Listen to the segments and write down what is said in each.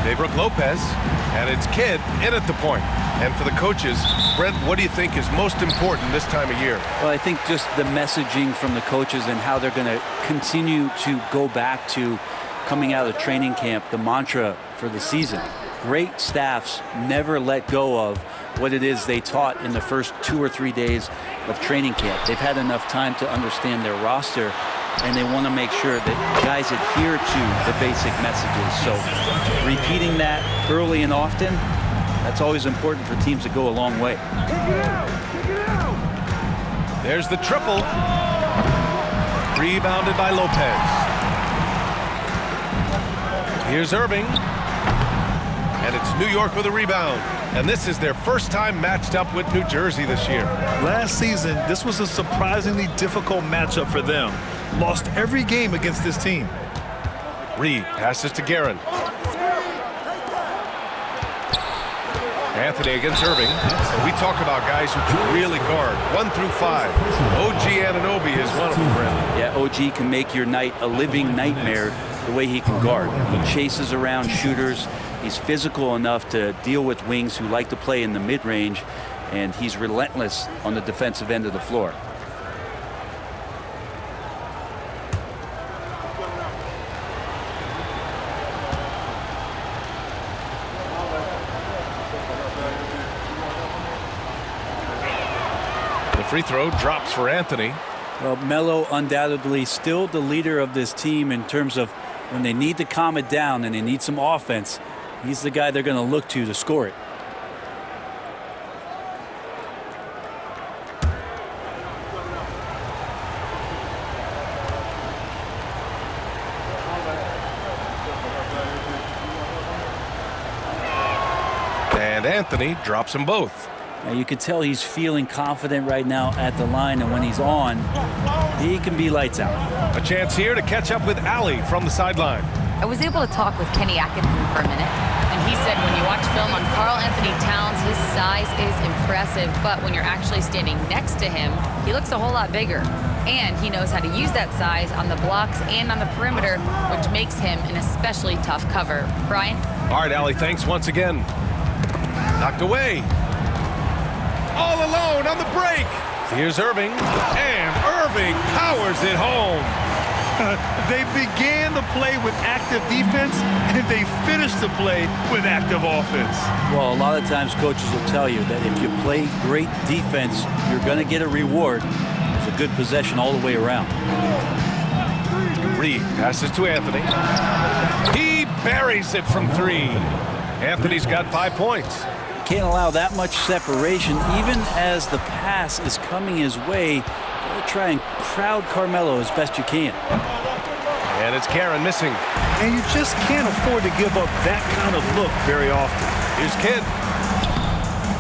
Daybrook Lopez, and it's Kidd in at the point. And for the coaches, Brent, what do you think is most important this time of year? Well, I think just the messaging from the coaches and how they're going to continue to go back to coming out of training camp, the mantra for the season. Great staffs never let go of what it is they taught in the first 2 or 3 days of training camp. They've had enough time to understand their roster, and they want to make sure that guys adhere to the basic messages. So repeating that early and often, that's always important for teams that go a long way. There's the triple. Rebounded by Lopez. Here's Irving. And it's New York with a rebound. And this is their first time matched up with New Jersey this year. Last season, this was a surprisingly difficult matchup for them. Lost every game against this team. Reed passes to Guerin. Anthony against Irving. And we talk about guys who can really guard 1 through 5. OG Anunoby is one of them, Brent. Yeah, OG can make your night a living nightmare the way he can guard. He chases around shooters. He's physical enough to deal with wings who like to play in the mid-range, and he's relentless on the defensive end of the floor. The free throw drops for Anthony. Well, Melo undoubtedly still the leader of this team in terms of when they need to calm it down and they need some offense. He's the guy they're going to look to score it. And Anthony drops them both. Now you can tell he's feeling confident right now at the line, and when he's on, he can be lights out. A chance here to catch up with Allie from the sideline. I was able to talk with Kenny Atkinson for a minute, and he said when you watch film on Karl Anthony Towns, his size is impressive, but when you're actually standing next to him, he looks a whole lot bigger. And he knows how to use that size on the blocks and on the perimeter, which makes him an especially tough cover. Brian? All right, Allie, thanks once again. Knocked away. All alone on the break. Here's Irving, and Irving powers it home. They began the play with active defense, and they finished the play with active offense. Well, a lot of times coaches will tell you that if you play great defense, you're going to get a reward. It's a good possession all the way around. Reed passes to Anthony. He buries it from 3. Anthony's got 5 points. Can't allow that much separation, even as the pass is coming his way. Try and crowd Carmelo as best you can. And it's Karen missing. And you just can't afford to give up that kind of look very often. Here's Kidd.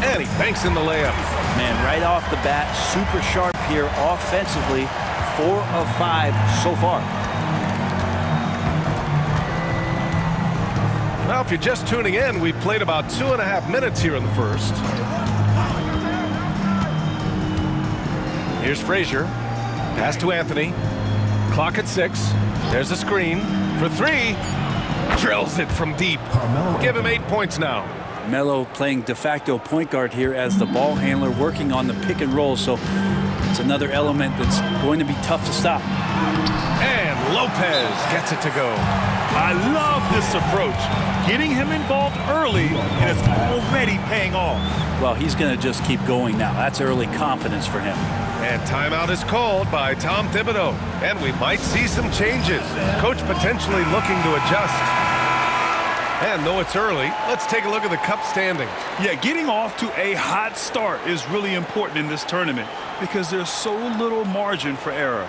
And he banks in the layup. Man, right off the bat, super sharp here offensively. 4 of 5 so far. Now, if you're just tuning in, we've played about 2.5 minutes here in the first. Here's Frazier. Pass to Anthony. Clock at 6. There's a screen for 3. Drills it from deep. Give him 8 points now. Melo playing de facto point guard here as the ball handler, working on the pick and roll. So it's another element that's going to be tough to stop. And Lopez gets it to go. I love this approach. Getting him involved early, and it's already paying off. Well, he's going to just keep going now. That's early confidence for him. And timeout is called by Tom Thibodeau. And we might see some changes. Coach potentially looking to adjust. And though it's early, let's take a look at the cup standings. Yeah, getting off to a hot start is really important in this tournament because there's so little margin for error.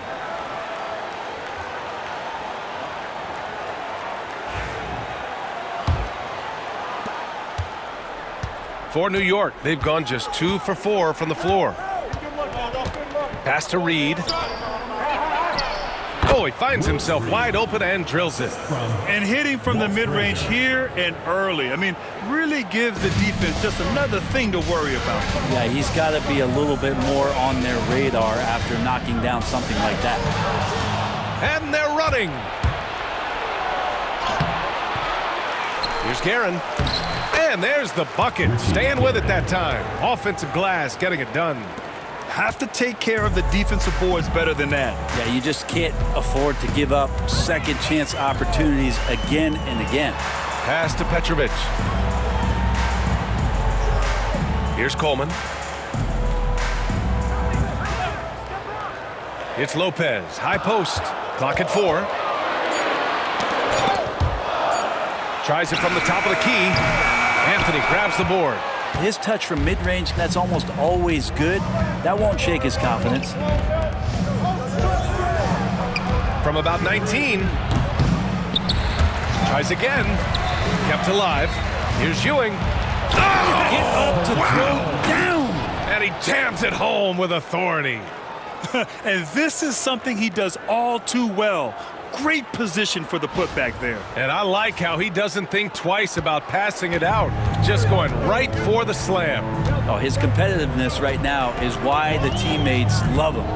For New York, they've gone just 2 for 4 from the floor. Pass to Reed. Oh, he finds himself wide open and drills it. And hitting from the mid-range here and early. I mean, really gives the defense just another thing to worry about. Yeah, he's got to be a little bit more on their radar after knocking down something like that. And they're running. Here's Guerin. And there's the bucket. Staying with it that time. Offensive glass getting it done. Have to take care of the defensive boards better than that. Yeah, you just can't afford to give up second chance opportunities again and again. Pass to Petrovic. Here's Coleman. It's Lopez. High post. Clock at 4. Tries it from the top of the key. Anthony grabs the board. His touch from mid-range, that's almost always good. That won't shake his confidence. From about 19. Tries again. Kept alive. Here's Ewing. Oh! Get up to throw down. And he jams it home with authority. And this is something he does all too well. Great position for the putback there. And I like how he doesn't think twice about passing it out. Just going right for the slam. Oh, his competitiveness right now is why the teammates love him.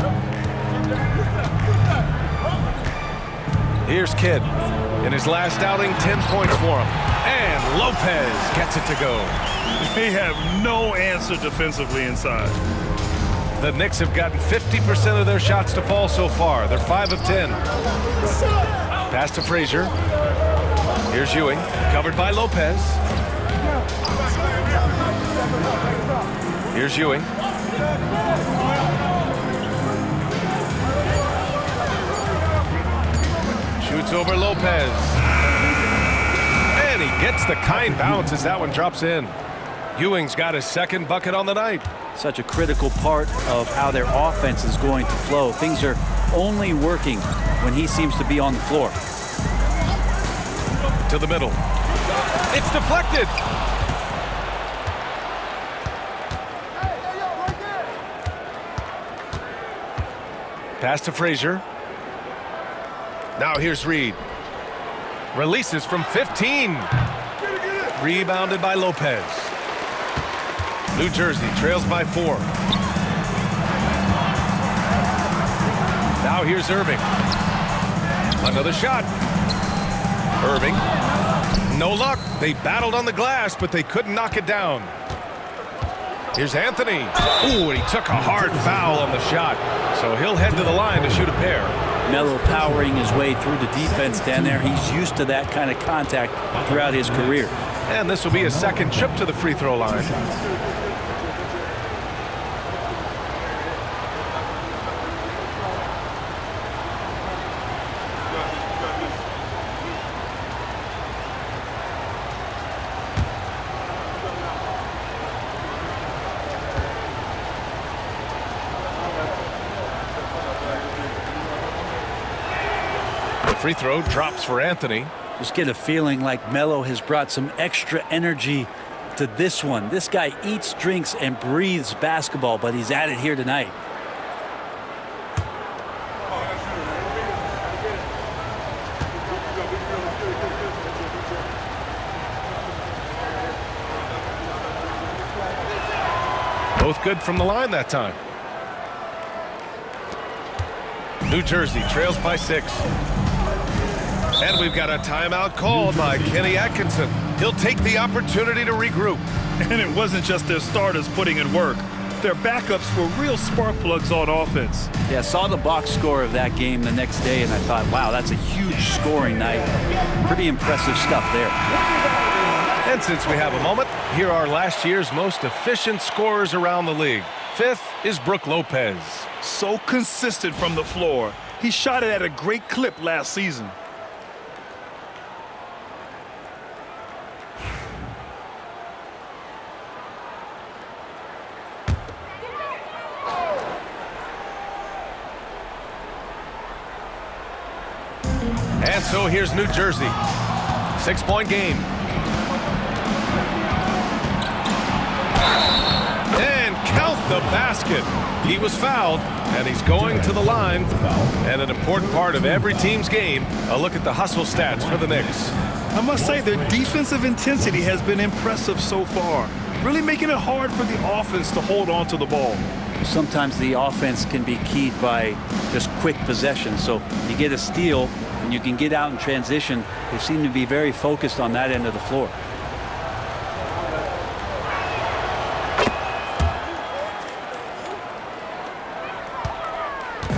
Here's Kidd. In his last outing, 10 points for him. And Lopez gets it to go. They have no answer defensively inside. The Knicks have gotten 50% of their shots to fall so far. They're 5 of 10. Pass to Frazier. Here's Ewing, covered by Lopez. Here's Ewing. Shoots over Lopez. And he gets the kind bounce as that one drops in. Ewing's got his second bucket on the night. Such a critical part of how their offense is going to flow. Things are only working when he seems to be on the floor. To the middle. It's deflected. Pass to Frazier. Now here's Reed. Releases from 15. Rebounded by Lopez. New Jersey trails by 4. Now here's Irving. Another shot. Irving. No luck. They battled on the glass, but they couldn't knock it down. Here's Anthony. Ooh, and he took a hard foul on the shot. So he'll head to the line to shoot a pair. Melo powering his way through the defense down there. He's used to that kind of contact throughout his career. And this will be his second trip to the free throw line. Free throw drops for Anthony. Just get a feeling like Melo has brought some extra energy to this one. This guy eats, drinks, and breathes basketball, but he's at it here tonight. Both good from the line that time. New Jersey trails by 6. And we've got a timeout called by Kenny Atkinson. He'll take the opportunity to regroup. And it wasn't just their starters putting in work. Their backups were real spark plugs on offense. Yeah, saw the box score of that game the next day, and I thought, wow, that's a huge scoring night. Pretty impressive stuff there. And since we have a moment, here are last year's most efficient scorers around the league. 5th is Brook Lopez. So consistent from the floor. He shot it at a great clip last season. And so here's New Jersey. 6-point game. And count the basket. He was fouled, and he's going to the line. And an important part of every team's game, a look at the hustle stats for the Knicks. I must say their defensive intensity has been impressive so far, really making it hard for the offense to hold on to the ball. Sometimes the offense can be keyed by just quick possession. So you get a steal, and you can get out in transition. They seem to be very focused on that end of the floor.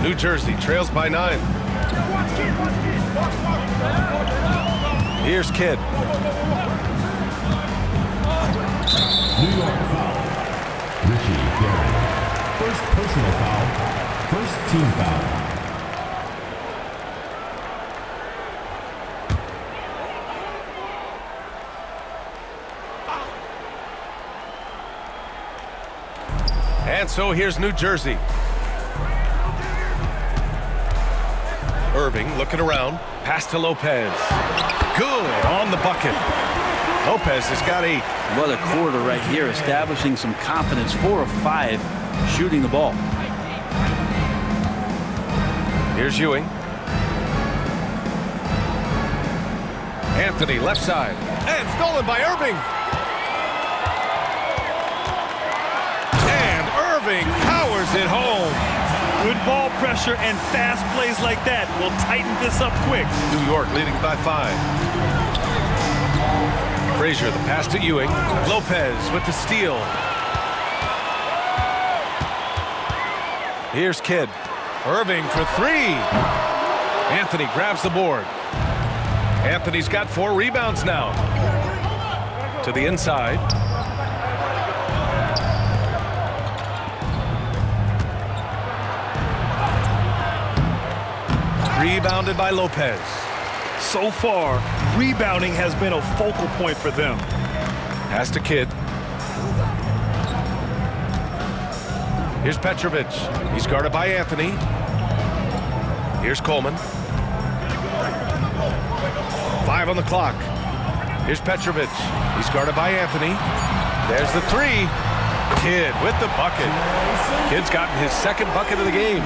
New Jersey trails by 9. Here's Kidd. New York foul. Richie Garrett. First personal foul. First team foul. And so here's New Jersey. Irving looking around. Pass to Lopez. Good on the bucket. Lopez has got 8. What a quarter right here, establishing some confidence. 4 of 5 shooting the ball. Here's Ewing. Anthony left side. And stolen by Irving. And Irving powers it home. Good ball pressure and fast plays like that will tighten this up quick. New York leading by 5. Frazier, the pass to Ewing. Lopez with the steal. Here's Kidd. Irving for 3. Anthony grabs the board. Anthony's got 4 rebounds now. To the inside. Rebounded by Lopez. So far, rebounding has been a focal point for them. Pass to Kidd. Here's Petrovic. He's guarded by Anthony. Here's Coleman. 5 on the clock. Here's Petrovic. He's guarded by Anthony. There's the 3. Kidd with the bucket. Kidd's gotten his 2nd bucket of the game.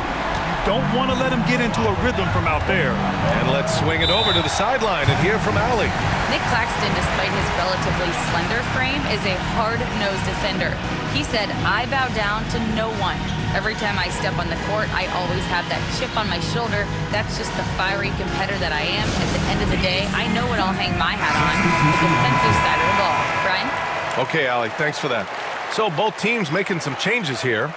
Don't want to let him get into a rhythm from out there. And let's swing it over to the sideline and hear from Allie. Nick Claxton, despite his relatively slender frame, is a hard-nosed defender. He said, "I bow down to no one. Every time I step on the court, I always have that chip on my shoulder. That's just the fiery competitor that I am. At the end of the day, I know what I'll hang my hat on, the defensive side of the ball." Brian? Okay, Allie, thanks for that. So both teams making some changes here.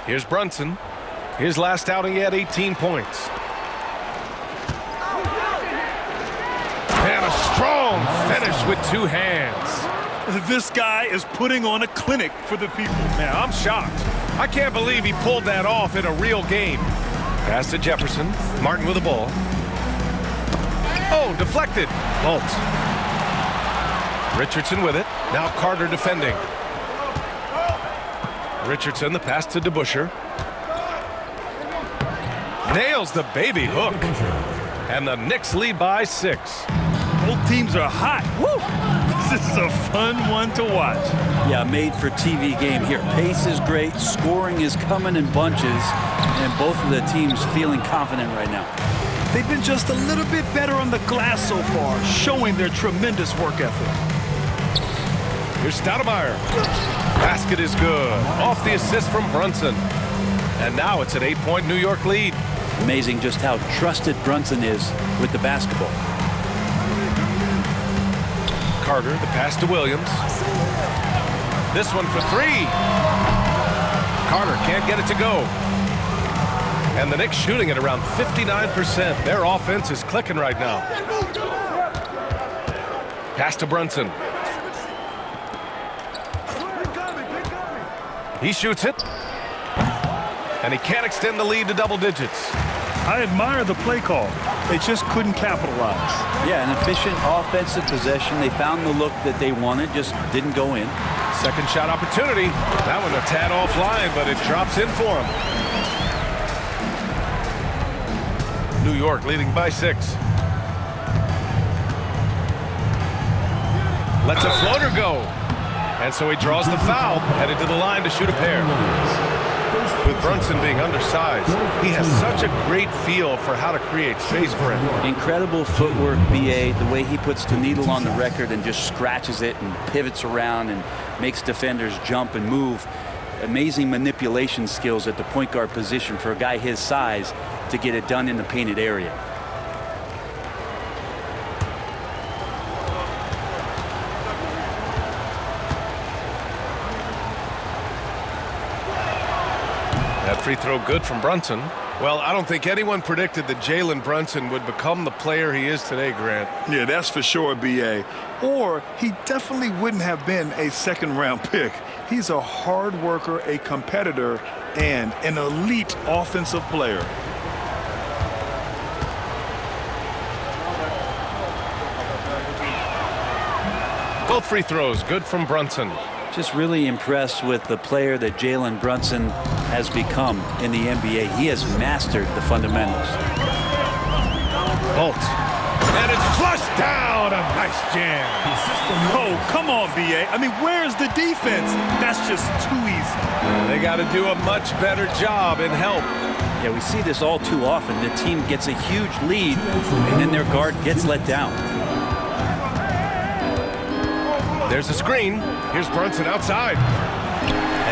Here's Brunson. His last outing, he had 18 points. And a strong finish with 2 hands. This guy is putting on a clinic for the people. Man, I'm shocked. I can't believe he pulled that off in a real game. Pass to Jefferson. Martin with the ball. Oh, deflected. Bolt. Richardson with it. Now Carter defending. Richardson, the pass to DeBusschere. Nails the baby hook. And the Knicks lead by 6. Both teams are hot. Woo! This is a fun one to watch. Yeah, made for TV game here. Pace is great. Scoring is coming in bunches. And both of the teams feeling confident right now. They've been just a little bit better on the glass so far, showing their tremendous work ethic. Here's Stoudemire. Basket is good. Off the assist from Brunson. And now it's an 8-point New York lead. Amazing just how trusted Brunson is with the basketball. Carter, the pass to Williams. This one for 3. Carter can't get it to go. And the Knicks shooting at around 59%. Their offense is clicking right now. Pass to Brunson. He shoots it. And he can't extend the lead to double digits. I admire the play call. They just couldn't capitalize. Yeah, an efficient offensive possession. They found the look that they wanted, just didn't go in. Second shot opportunity. That one a tad offline, but it drops in for him. New York leading by 6. Lets a floater go. And so he draws the foul, headed to the line to shoot a pair. With Brunson being undersized, he has such a great feel for how to create space for him. Incredible footwork, BA, the way he puts the needle on the record and just scratches it and pivots around and makes defenders jump and move. Amazing manipulation skills at the point guard position for a guy his size to get it done in the painted area. That free throw good from Brunson. Well, I don't think anyone predicted that Jalen Brunson would become the player he is today, Grant. Yeah, that's for sure, BA. Or he definitely wouldn't have been a second-round pick. He's a hard worker, a competitor, and an elite offensive player. Both free throws good from Brunson. Just really impressed with the player that Jalen Brunson has become in the NBA. He has mastered the fundamentals. Bolt. And it's flushed down. A nice jam. Oh, come on, BA. I mean, where's the defense? That's just too easy. They got to do a much better job in help. Yeah, we see this all too often. The team gets a huge lead, and then their guard gets let down. There's a screen. Here's Brunson outside.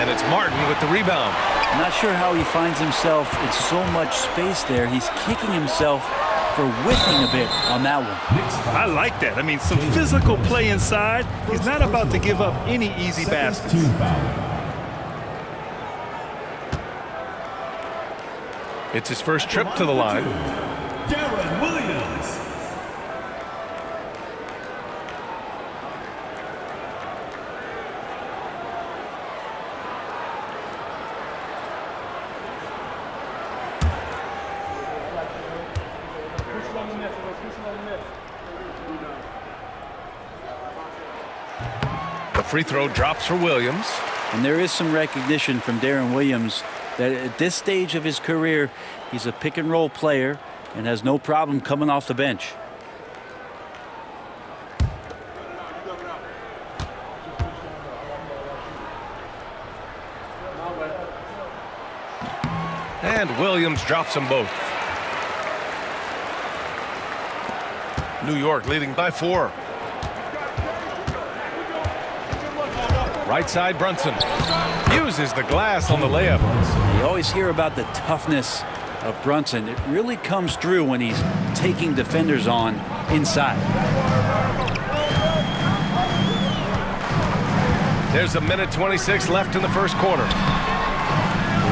And it's Martin with the rebound. I'm not sure how he finds himself in so much space there. He's kicking himself for whiffing a bit on that one. I like that. I mean, some physical play inside. He's not about to give up any easy baskets. It's his first trip to the line. The free throw drops for Williams. And there is some recognition from Darren Williams that at this stage of his career, he's a pick and roll player and has no problem coming off the bench. And Williams drops them both. New York leading by 4. Right side, Brunson uses the glass on the layup. You always hear about the toughness of Brunson. It really comes through when he's taking defenders on inside. There's a minute 26 left in the first quarter.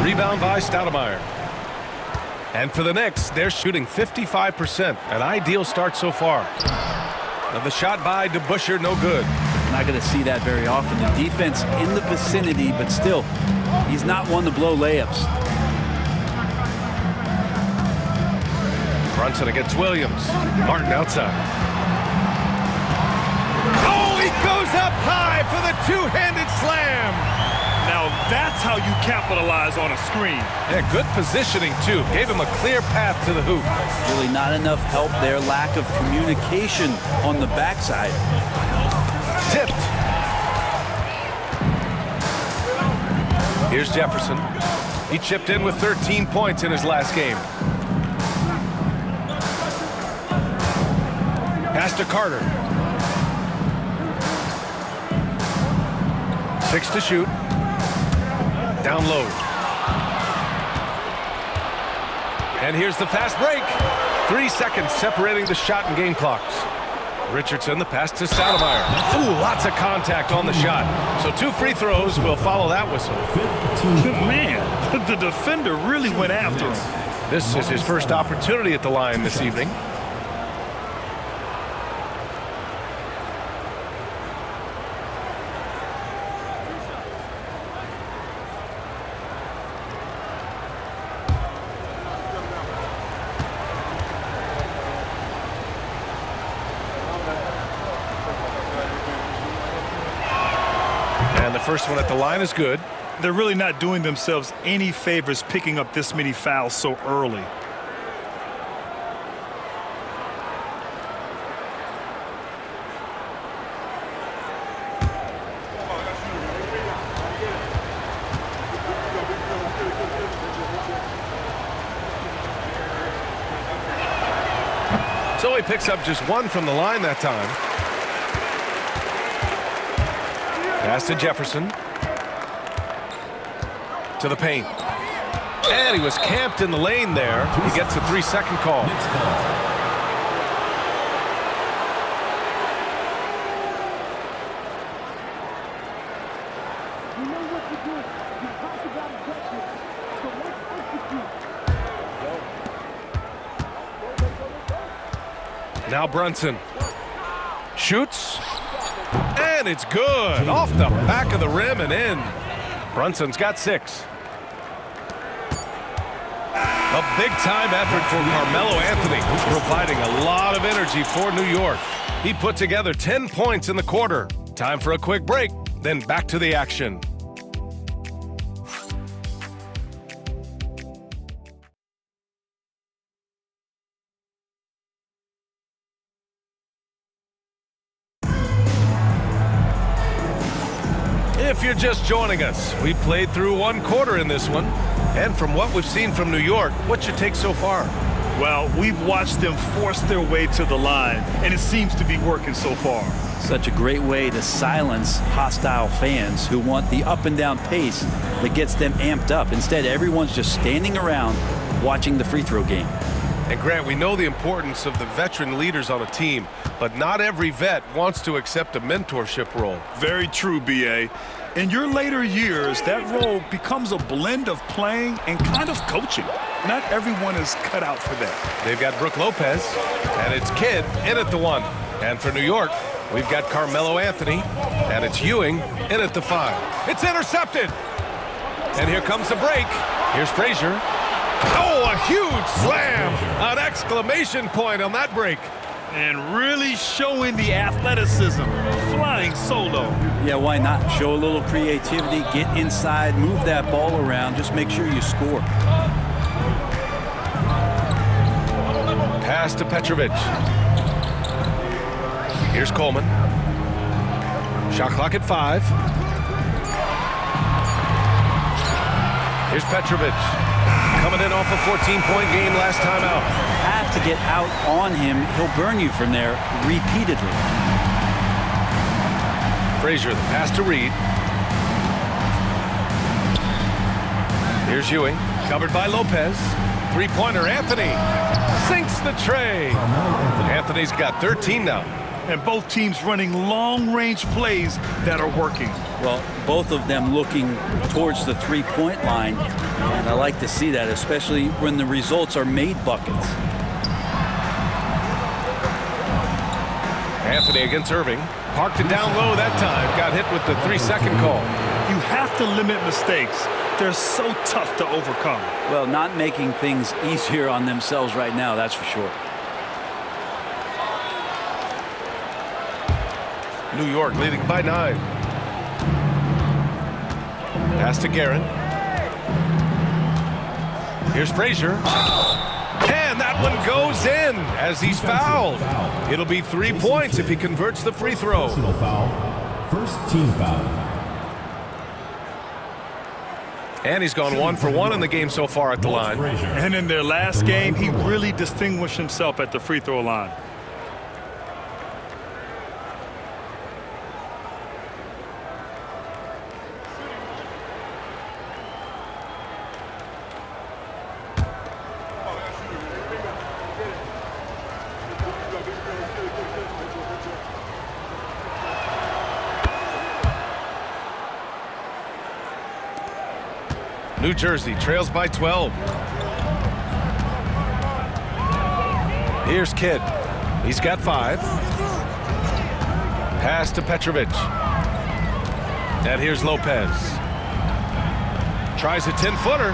Rebound by Stoudemire. And for the Knicks, they're shooting 55%. An ideal start so far. Now the shot by DeBusschere, no good. Not going to see that very often. The defense in the vicinity, but still, he's not one to blow layups. Brunson against Williams. Martin outside. Oh, he goes up high for the two-handed slam. Now that's how you capitalize on a screen. Yeah, good positioning, too. Gave him a clear path to the hoop. Really not enough help there. Lack of communication on the backside. Tipped. Here's Jefferson. He chipped in with 13 points in his last game. Pass to Carter. 6 to shoot. Down low. And here's the fast break. 3 seconds separating the shot and game clocks. Richardson, the pass to Stoudemire. Ooh, lots of contact on the shot. So 2 free throws will follow that whistle. Man, the defender really went after him. This is his first opportunity at the line this evening. And the first one at the line is good. They're really not doing themselves any favors picking up this many fouls so early. So he picks up just one from the line that time. Pass to Jefferson. To the paint. And he was camped in the lane there. He gets a 3-second call. Now Brunson shoots, and it's good. Off the back of the rim and in. Brunson's got 6. A big-time effort for Carmelo Anthony, providing a lot of energy for New York. He put together 10 points in the quarter. Time for a quick break, then back to the action. If you're just joining us, we played through 1 quarter in this one. And from what we've seen from New York, what's your take so far? Well, we've watched them force their way to the line, and it seems to be working so far. Such a great way to silence hostile fans who want the up and down pace that gets them amped up. Instead, everyone's just standing around watching the free throw game. And Grant, we know the importance of the veteran leaders on a team, but not every vet wants to accept a mentorship role. Very true, B.A. In your later years, that role becomes a blend of playing and kind of coaching. Not everyone is cut out for that. They've got Brook Lopez, and it's Kidd in at the 1. And for New York, we've got Carmelo Anthony, and it's Ewing in at the 5. It's intercepted. And here comes the break. Here's Frazier. Oh, a huge slam! An exclamation point on that break. And really showing the athleticism, flying solo. Yeah, why not? Show a little creativity, get inside, move that ball around, just make sure you score. Pass to Petrovic. Here's Coleman. Shot clock at 5. Here's Petrovic. Coming in off a 14-point game last time out. Have to get out on him. He'll burn you from there repeatedly. Frazier, the pass to Reed. Here's Ewing, covered by Lopez. Three-pointer, Anthony sinks the tray. Anthony's got 13 now. And both teams running long-range plays that are working. Well, both of them looking towards the three-point line, and I like to see that, especially when the results are made buckets. Anthony against Irving. Parked it down low that time. Got hit with the 3-second call. You have to limit mistakes. They're so tough to overcome. Well, not making things easier on themselves right now, that's for sure. New York leading by 9. Pass to Guerin. Here's Frazier. And that one goes in as he's fouled. It'll be 3 points if he converts the free throw. Personal foul. First team foul. And he's gone 1 for 1 in the game so far at the line. And in their last game, he really distinguished himself at the free throw line. New Jersey trails by 12. Here's Kidd. He's got 5. Pass to Petrovic. And here's Lopez. Tries a 10-footer.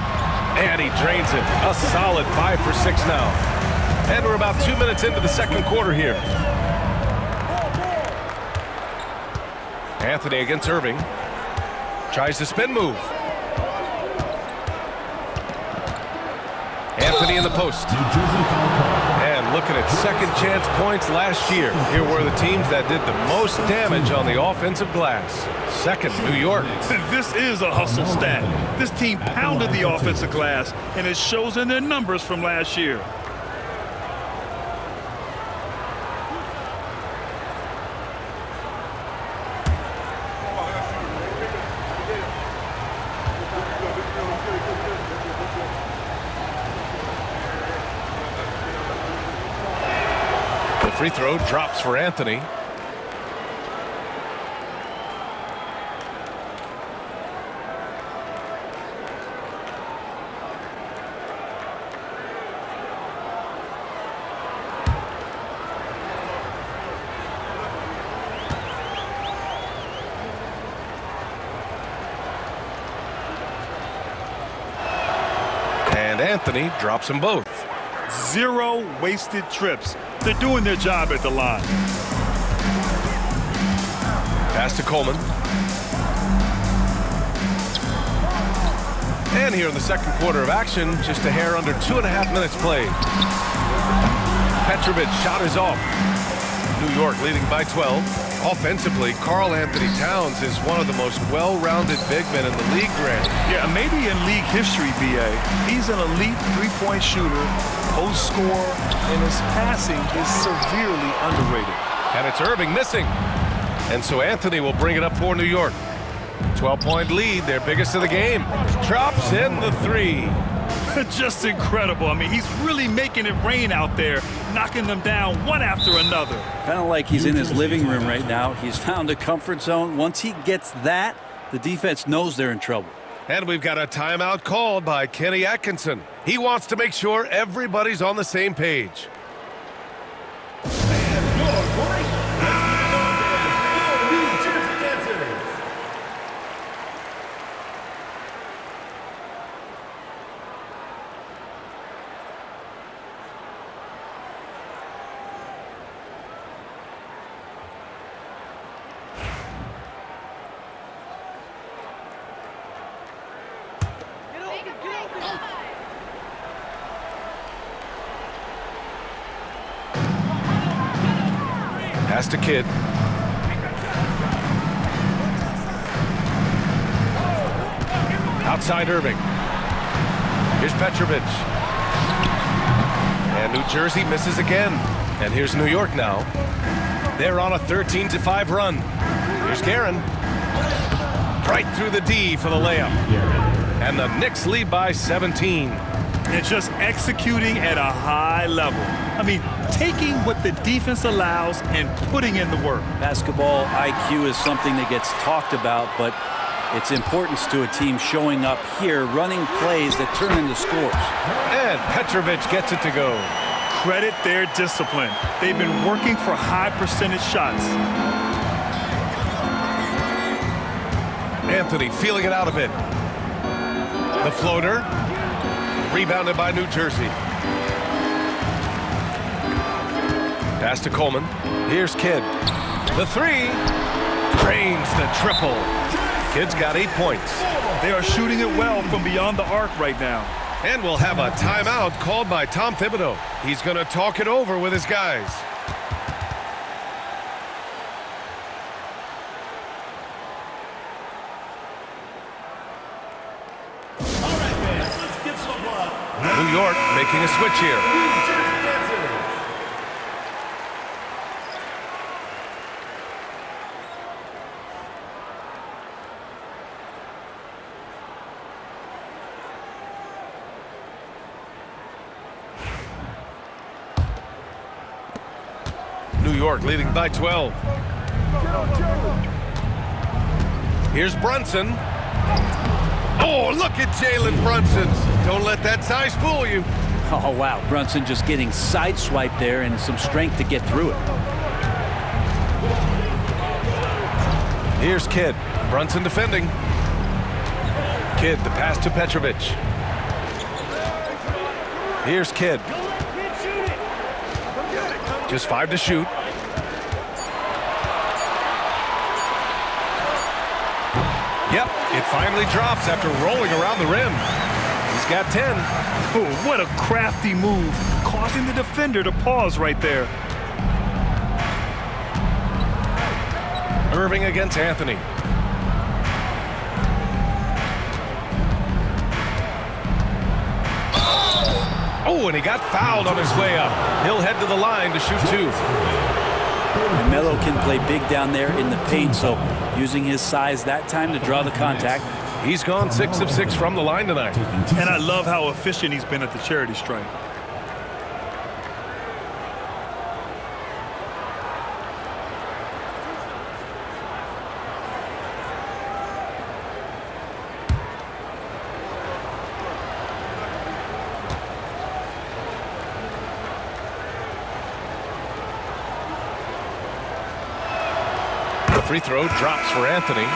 And he drains it. A solid 5 for 6 now. And we're about 2 minutes into the second quarter here. Anthony against Irving. Tries the spin move. Anthony in the post. And looking at second chance points last year. Here were the teams that did the most damage on the offensive glass. Second, New York. This is a hustle stat. This team pounded the offensive glass, and it shows in their numbers from last year. The free throw drops for Anthony. And Anthony drops them both. 0 wasted trips. They're doing their job at the line. Pass to Coleman. And here in the second quarter of action, just a hair under 2.5 minutes played. Petrovic shot is off. New York leading by 12. Offensively, Karl Anthony Towns is one of the most well-rounded big men in the league, Grant. Yeah, maybe in league history, B.A. He's an elite three-point shooter, post scorer, and his passing is severely underrated. And it's Irving missing. And so Anthony will bring it up for New York. 12-point lead, their biggest of the game. Drops in the three. Just incredible. I mean, he's really making it rain out there, knocking them down one after another. Kind of like he's in his living room right now. He's found a comfort zone. Once he gets that, the defense knows they're in trouble. And we've got a timeout called by Kenny Atkinson. He wants to make sure everybody's on the same page. Pass to Kidd. Outside Irving. Here's Petrovic. And New Jersey misses again. And here's New York now. They're on a 13-5 run. Here's Guerin. Right through the D for the layup. And the Knicks lead by 17. And just executing at a high level. I mean, taking what the defense allows and putting in the work. Basketball IQ is something that gets talked about, but its importance to a team showing up here, running plays that turn into scores. And Petrovic gets it to go. Credit their discipline. They've been working for high percentage shots. Anthony feeling it out a bit. The floater. Rebounded by New Jersey. Pass to Coleman. Here's Kidd. The three. Drains the triple. Kidd's got 8 points. They are shooting it well from beyond the arc right now. And we'll have a timeout called by Tom Thibodeau. He's going to talk it over with his guys. New York making a switch here. New York leading by 12. Here's Brunson. Oh, look at Jalen Brunson. Don't let that size fool you. Oh, wow. Brunson just getting sideswiped there and some strength to get through it. Here's Kidd. Brunson defending. Kidd, the pass to Petrovic. Here's Kidd. Just 5 to shoot. Yep, it finally drops after rolling around the rim. He's got 10. Oh, what a crafty move, causing the defender to pause right there. Irving against Anthony. Oh, and he got fouled on his way up. He'll head to the line to shoot 2. And Melo can play big down there in the paint, so using his size that time to draw the contact. He's gone 6 of 6 from the line tonight. And I love how efficient he's been at the charity stripe. free throw drops for Anthony.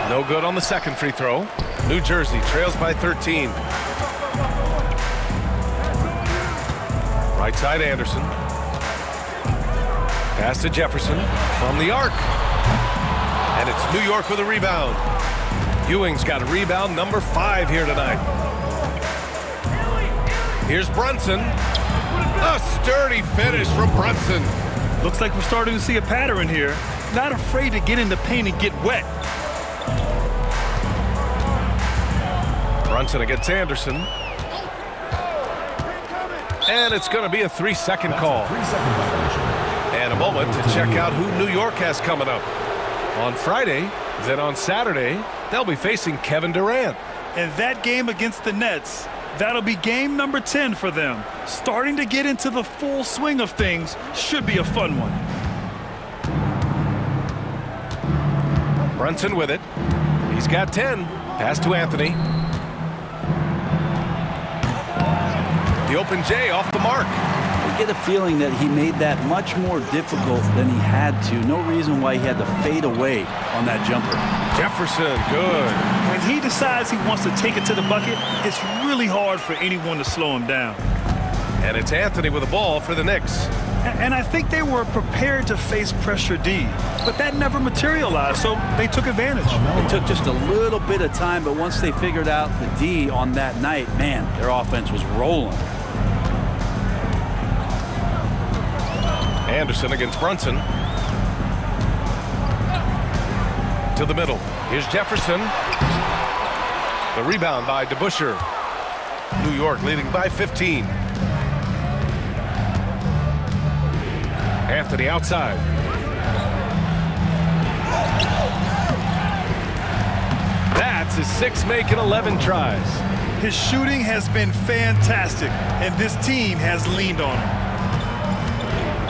No good on the second free throw. New Jersey trails by 13. Right side Anderson. Pass to Jefferson from the arc. And it's New York with a rebound. Ewing's got a rebound number 5 here tonight. Here's Brunson. A sturdy finish from Brunson. Looks like we're starting to see a pattern here. Not afraid to get in the paint and get wet. Brunson against Anderson. And it's going to be a 3-second call. And a moment to check out who New York has coming up. On Friday, then on Saturday, they'll be facing Kevin Durant. And that game against the Nets, that'll be game number 10 for them. Starting to get into the full swing of things. Should be a fun one. Brunson with it. He's got 10. Pass to Anthony. The open J off the mark. I get a feeling that he made that much more difficult than he had to. No reason why he had to fade away on that jumper. Jefferson, good. When he decides he wants to take it to the bucket, it's really hard for anyone to slow him down. And it's Anthony with the ball for the Knicks. And I think they were prepared to face pressure D, but that never materialized, so they took advantage. It took just a little bit of time, but once they figured out the D on that night, man, their offense was rolling. Anderson against Brunson. To the middle. Here's Jefferson. The rebound by DeBusschere. New York leading by 15. Anthony outside. That's his 6 making 11 tries. His shooting has been fantastic, and this team has leaned on him.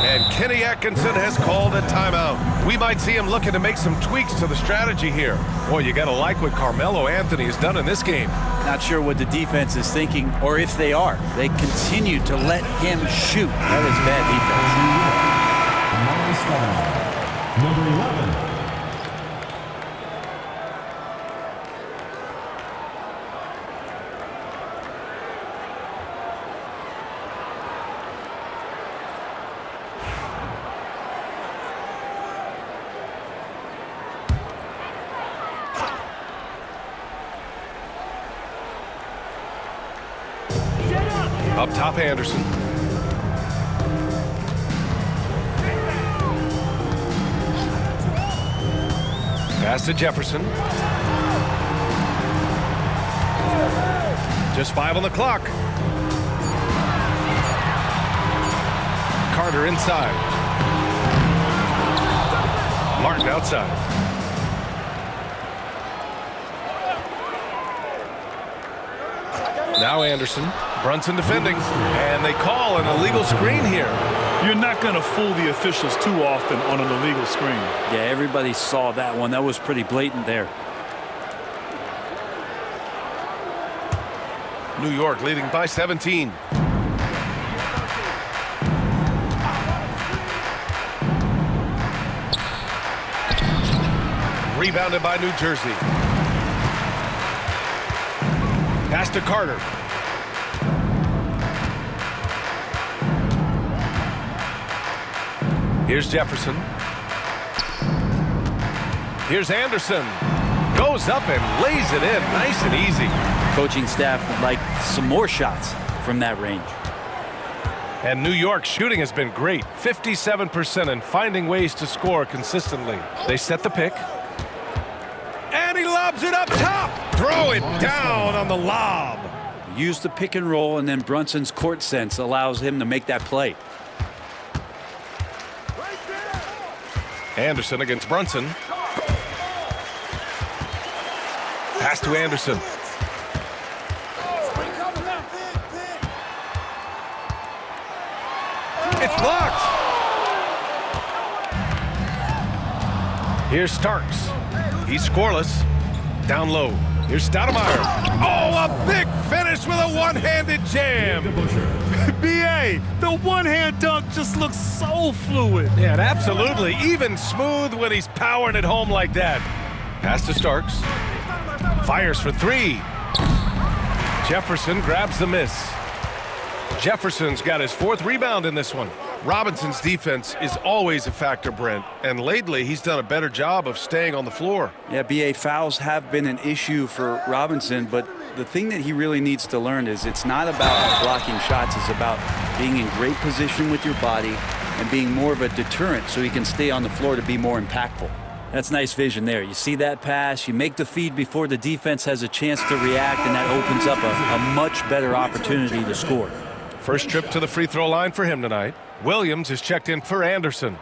And Kenny Atkinson has called a timeout. We might see him looking to make some tweaks to the strategy here. Boy, you got to like what Carmelo Anthony has done in this game. Not sure what the defense is thinking, or if they are. They continue to let him shoot. That is bad defense. Number 11. Up top, Anderson. Pass to Jefferson. Just 5 on the clock. Carter inside. Martin outside. Now Anderson. Brunson defending, and they call an illegal screen here. You're not going to fool the officials too often on an illegal screen. Yeah, everybody saw that one. That was pretty blatant there. New York leading by 17. Rebounded by New Jersey. Pass to Carter. Here's Jefferson. Here's Anderson. Goes up and lays it in nice and easy. Coaching staff would like some more shots from that range. And New York's shooting has been great. 57% and finding ways to score consistently. They set the pick. And he lobs it up top. Throw it down on the lob. Use the pick and roll, and then Brunson's court sense allows him to make that play. Anderson against Brunson. Pass to Anderson. It's blocked. Here's Starks. He's scoreless. Down low. Here's Stoudemire. Oh, a big finish with a one-handed jam. B.A., the one-hand dunk just looks so fluid. Yeah, absolutely. Even smooth when he's powering it home like that. Pass to Starks. Fires for three. Jefferson grabs the miss. Jefferson's got his fourth rebound in this one. Robinson's defense is always a factor, Brent, and lately he's done a better job of staying on the floor. Yeah, B.A., fouls have been an issue for Robinson, but the thing that he really needs to learn is it's not about blocking shots, it's about being in great position with your body and being more of a deterrent so he can stay on the floor to be more impactful. That's nice vision there. You see that pass, you make the feed before the defense has a chance to react, and that opens up a much better opportunity to score. First trip to the free throw line for him tonight. Williams is checked in for Anderson.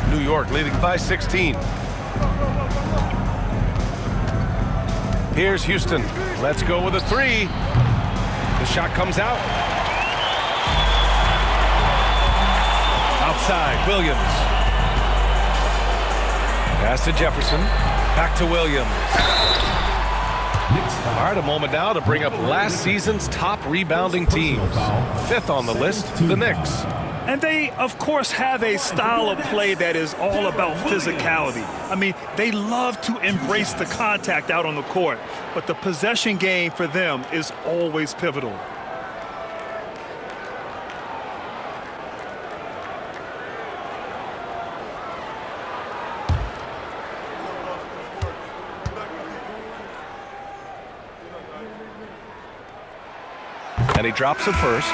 New York leading by 16. Here's Houston. Let's go with a three. The shot comes out. Outside, Williams. Pass to Jefferson. Back to Williams. All right, a moment now to bring up last season's top rebounding teams. Fifth on the list, the Knicks. And they, of course, have a style of play that is all about physicality. I mean, they love to embrace the contact out on the court, but the possession game for them is always pivotal. And he drops it first.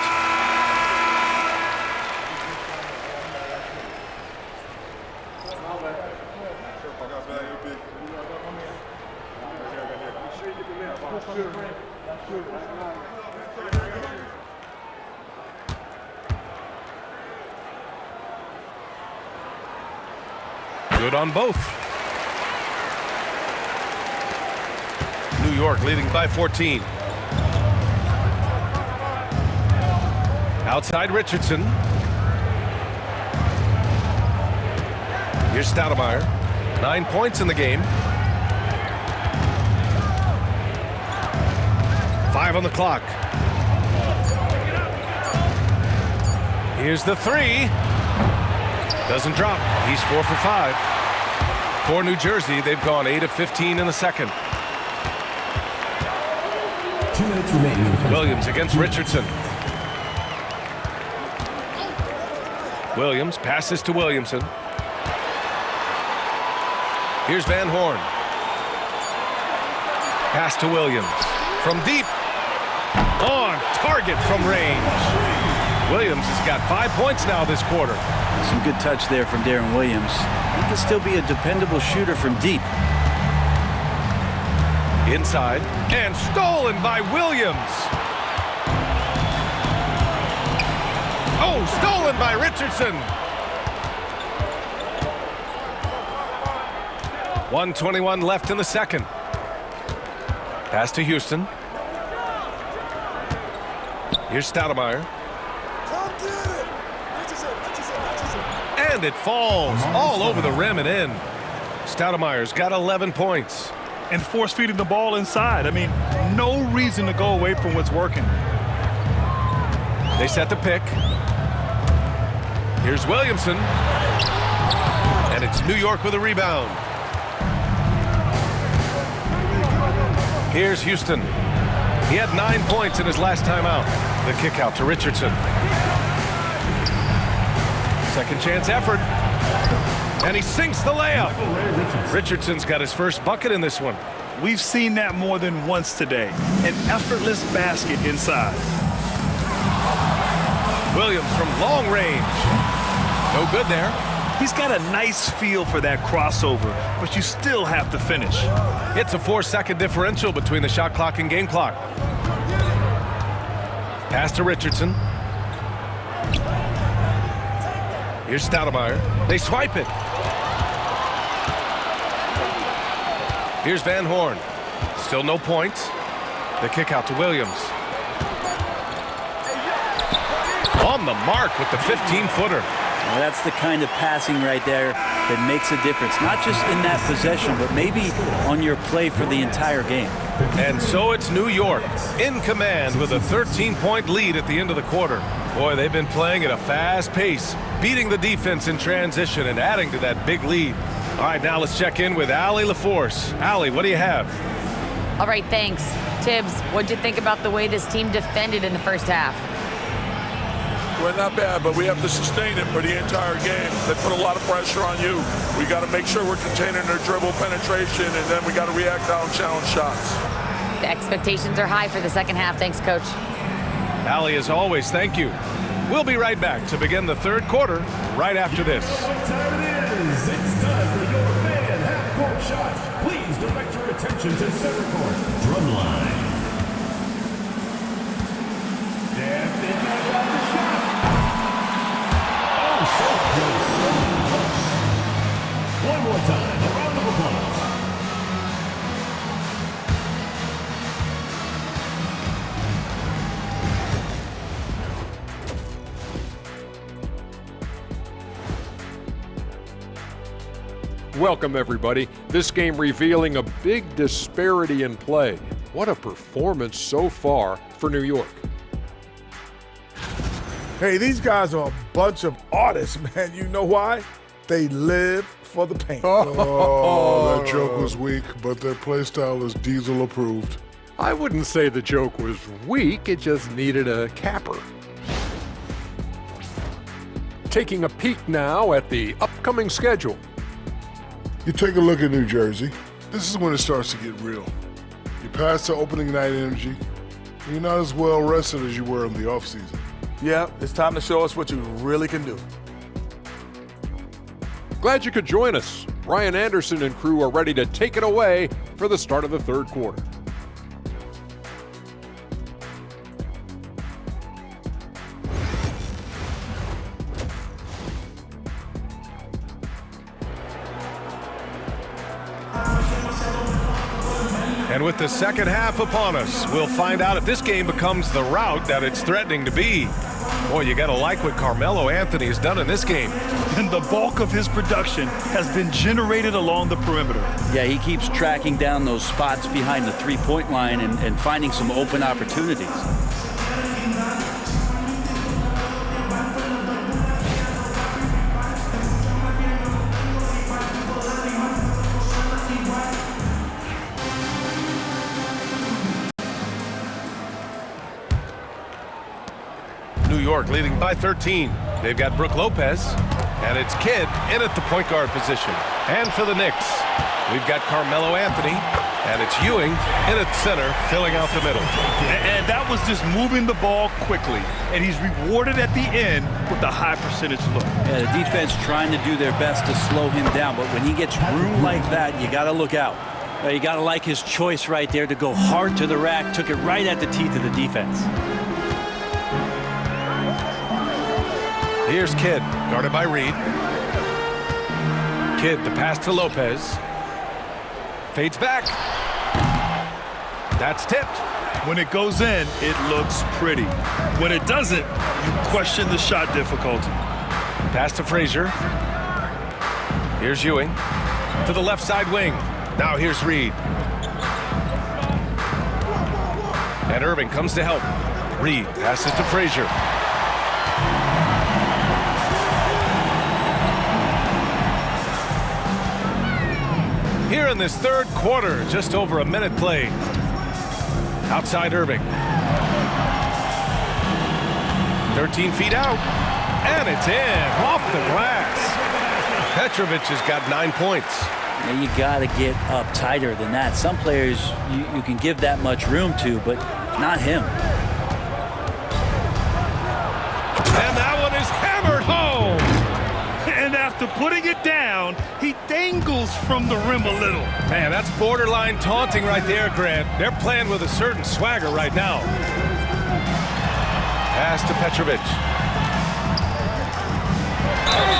Good on both. New York leading by 14. Outside Richardson. Here's Stoudemire. 9 points in the game. 5 on the clock. Here's the three. Doesn't drop. He's 4 for 5. For New Jersey, they've gone 8 of 15 in the second. 2 minutes remaining. Williams against Richardson. Williams passes to Williamson. Here's Van Horn. Pass to Williams. From deep. On target from range. Williams has got 5 points now this quarter. Some good touch there from Darren Williams. He can still be a dependable shooter from deep. Inside. And stolen by Williams. Oh, stolen by Richardson. 1:21 left in the second. Pass to Houston. Here's Stoudemire. And it falls all over the rim and in. Stoudemire's got 11 points. And force feeding the ball inside. I mean, no reason to go away from what's working. They set the pick. Here's Williamson. And it's New York with a rebound. Here's Houston. He had 9 points in his last time out. The kick out to Richardson. Second chance effort. And he sinks the layup. Richardson's got his first bucket in this one. We've seen that more than once today. An effortless basket inside. Williams from long range. No good there. He's got a nice feel for that crossover, but you still have to finish. It's a 4-second differential between the shot clock and game clock. Pass to Richardson. Here's Stoudemire. They swipe it. Here's Van Horn. Still no points. The kick out to Williams. On the mark with the 15-footer. Well, that's the kind of passing right there that makes a difference. Not just in that possession, but maybe on your play for the entire game. And so it's New York in command with a 13-point lead at the end of the quarter. Boy, they've been playing at a fast pace, beating the defense in transition and adding to that big lead. All right, now let's check in with Allie LaForce. Allie, what do you have? All right, thanks. Tibbs, what'd you think about the way this team defended in the first half? Well, not bad, but we have to sustain it for the entire game. They put a lot of pressure on you. We got to make sure we're containing their dribble penetration, and then we got to react down challenge shots. The expectations are high for the second half. Thanks, Coach. Allie, as always, thank you. We'll be right back to begin the third quarter right after this. What time it is? It's time for your fan half-court shots. Please direct your attention to center court. Drumline. They're thinking about the shot. Oh, so close, so close. One more time, a round of applause. Welcome, everybody. This game revealing a big disparity in play. What a performance so far for New York. Hey, these guys are a bunch of artists, man. You know why? They live for the paint. Oh, that joke was weak, but their play style is Diesel approved. I wouldn't say the joke was weak, it just needed a capper. Taking a peek now at the upcoming schedule. You take a look at New Jersey. This is when it starts to get real. You pass the opening night energy. You're not as well rested as you were in the offseason. Yeah, it's time to show us what you really can do. Glad you could join us. Ryan Anderson and crew are ready to take it away for the start of the third quarter. And with the second half upon us, we'll find out if this game becomes the rout that it's threatening to be. Boy, you gotta like what Carmelo Anthony has done in this game. And the bulk of his production has been generated along the perimeter. Yeah, he keeps tracking down those spots behind the three-point line and finding some open opportunities. New York leading by 13. They've got Brook Lopez, and it's Kidd in at the point guard position. And for the Knicks, we've got Carmelo Anthony, and it's Ewing in at center, filling out the middle. And that was just moving the ball quickly, and he's rewarded at the end with a high percentage look. Yeah, the defense trying to do their best to slow him down, but when he gets room like that, you got to look out. You got to like his choice right there to go hard to the rack, took it right at the teeth of the defense. Here's Kidd, guarded by Reed. Kidd, the pass to Lopez. Fades back. That's tipped. When it goes in, it looks pretty. When it doesn't, you question the shot difficulty. Pass to Frazier. Here's Ewing. To the left side wing. Now here's Reed. And Irving comes to help. Reed passes to Frazier. Here in this third quarter, just over a minute played. Outside Irving. 13 feet out. And it's in, off the glass. Petrovic has got 9 points. And you got to get up tighter than that. Some players you can give that much room to, but not him. And that one is hammered home. And after after putting it down, he dangles from the rim a little. Man, that's borderline taunting right there, Grant. They're playing with a certain swagger right now. Pass to Petrovic.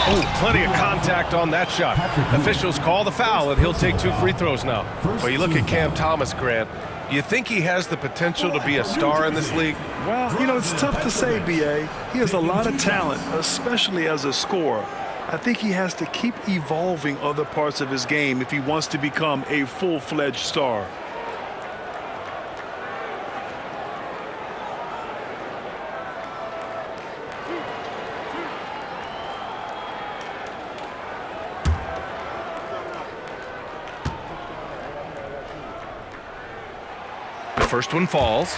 Oh, plenty of contact on that shot. Officials call the foul, and he'll take 2 free throws now. Well, you look at Cam Thomas, Grant. You think he has the potential to be a star in this league? Well, you know, it's tough to say, B.A. He has a lot of talent, especially as a scorer. I think he has to keep evolving other parts of his game if he wants to become a full-fledged star. First one falls.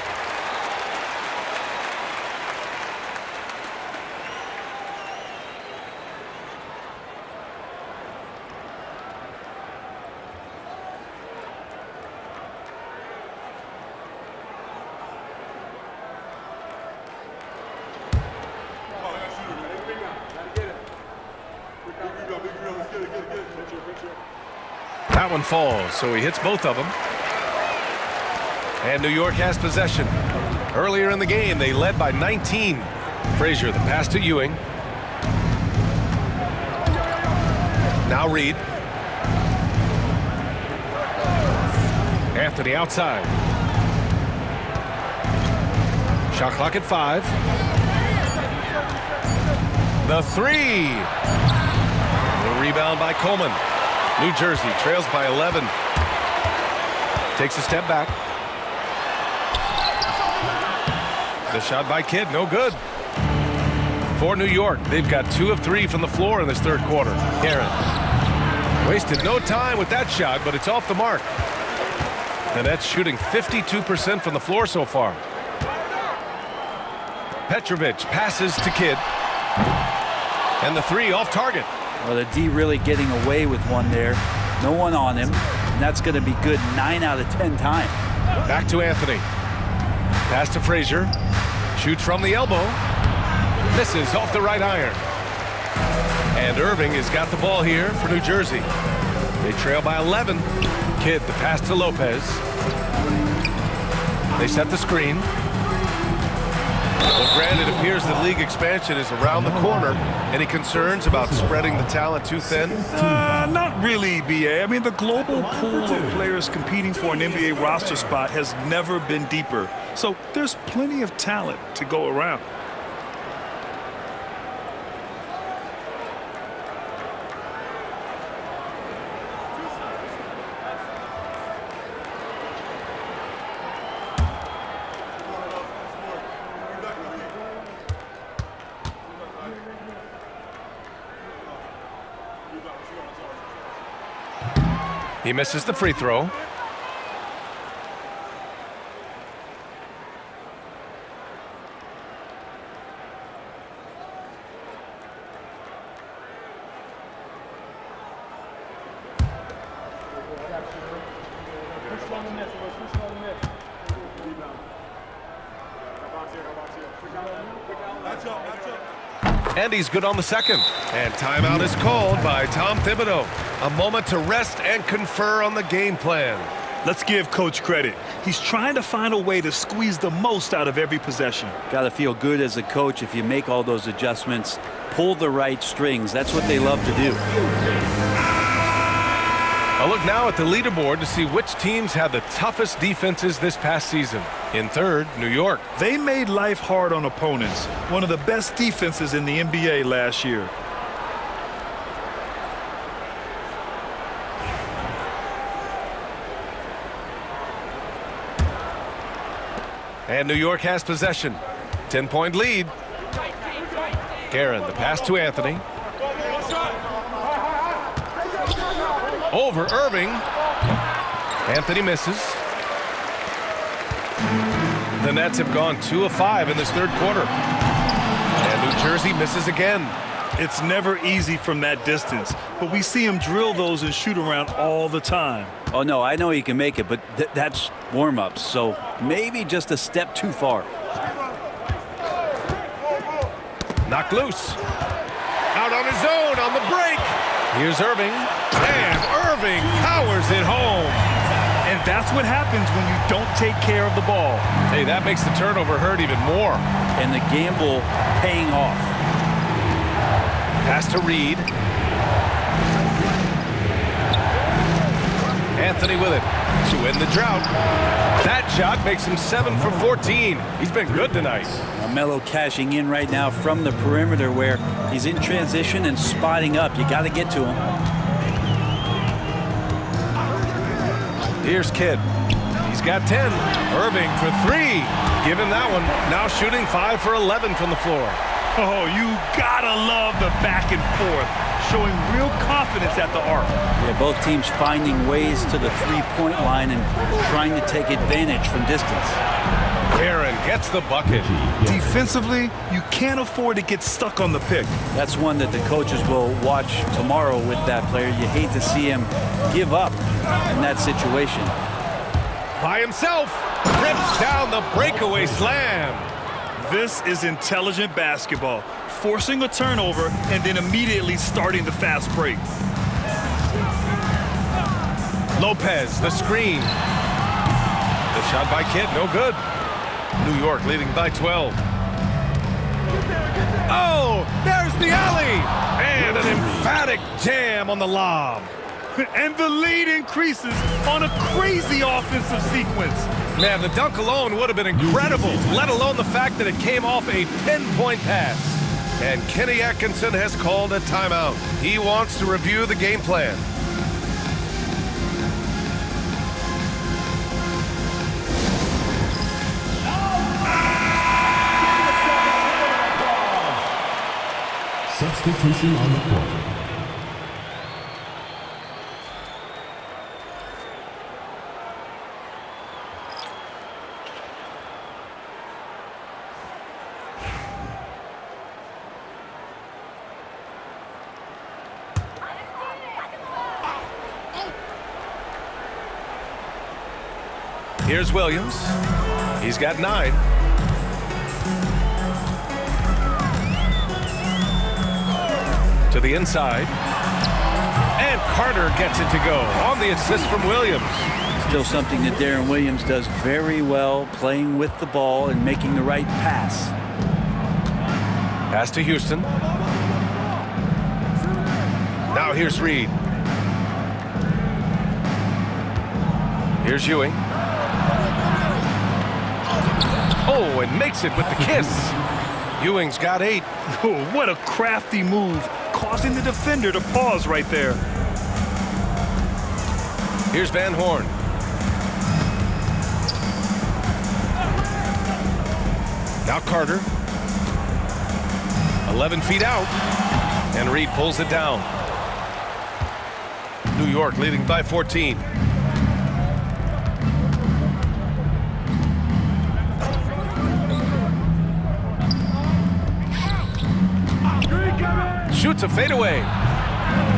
That one falls, so he hits both of them. And New York has possession. Earlier in the game, they led by 19. Frazier, the pass to Ewing. Now Reed. Anthony outside. Shot clock at 5. The 3. The rebound by Coleman. New Jersey trails by 11. Takes a step back. The shot by Kidd, no good. For New York, they've got 2 of 3 from the floor in this third quarter. Aaron wasted no time with that shot, but it's off the mark. And that's shooting 52% from the floor so far. Petrovic passes to Kidd. And the 3 off target. Well, the D really getting away with one there. No one on him. And that's going to be good 9 out of 10 times. Back to Anthony. Pass to Frazier. Shoots from the elbow. Misses off the right iron. And Irving has got the ball here for New Jersey. They trail by 11. Kidd, the pass to Lopez. They set the screen. Well, Grant, it appears that league expansion is around the corner. Any concerns about spreading the talent too thin? Not really, B.A. I mean, the global pool of players competing for an NBA roster spot has never been deeper. So there's plenty of talent to go around. He misses the free throw. And he's good on the second. And timeout is called by Tom Thibodeau. A moment to rest and confer on the game plan. Let's give Coach credit. He's trying to find a way to squeeze the most out of every possession. Got to feel good as a coach if you make all those adjustments, pull the right strings. That's what they love to do. I'll look now at the leaderboard to see which teams had the toughest defenses this past season. In third, New York. They made life hard on opponents. One of the best defenses in the NBA last year. And New York has possession. 10-point lead. Guerin, the pass to Anthony. Over Irving. Anthony misses. The Nets have gone 2 of 5 in this third quarter. And New Jersey misses again. It's never easy from that distance, but we see him drill those and shoot around all the time. Oh, no, I know he can make it, but that's warm-ups, so maybe just a step too far. Knocked loose. Out on his own on the break. Here's Irving, and Irving powers it home. And that's what happens when you don't take care of the ball. Hey, that makes the turnover hurt even more. And the gamble paying off. Pass to Reed. Anthony with it to end the drought. That shot makes him 7 for 14. He's been good tonight. Melo cashing in right now from the perimeter where he's in transition and spotting up. You got to get to him. Here's Kidd. He's got 10. Irving for 3. Give him that one. Now shooting 5 for 11 from the floor. Oh, you gotta love the back and forth, showing real confidence at the arc. Yeah, both teams finding ways to the three-point line and trying to take advantage from distance. Aaron gets the bucket. Defensively, you can't afford to get stuck on the pick. That's one that the coaches will watch tomorrow with that player. You hate to see him give up in that situation. By himself, rips down the breakaway slam. This is intelligent basketball, forcing a turnover and then immediately starting the fast break. Lopez, the screen. The shot by Kidd, no good. New York leading by 12. Oh, there's the alley! And an emphatic jam on the lob. And the lead increases on a crazy offensive sequence. Man, the dunk alone would have been incredible, let alone the fact that it came off a pinpoint pass. And Kenny Atkinson has called a timeout. He wants to review the game plan. Substitution on the court. Here's Williams. He's got 9. To the inside. And Carter gets it to go on the assist from Williams. Still something that Darren Williams does very well, playing with the ball and making the right pass. Pass to Houston. Now here's Reed. Here's Ewing. Oh, and makes it with the kiss. Ewing's got 8. Oh, what a crafty move, causing the defender to pause right there. Here's Van Horn. Now Carter. 11 feet out. And Reed pulls it down. New York leading by 14. Shoots a fadeaway.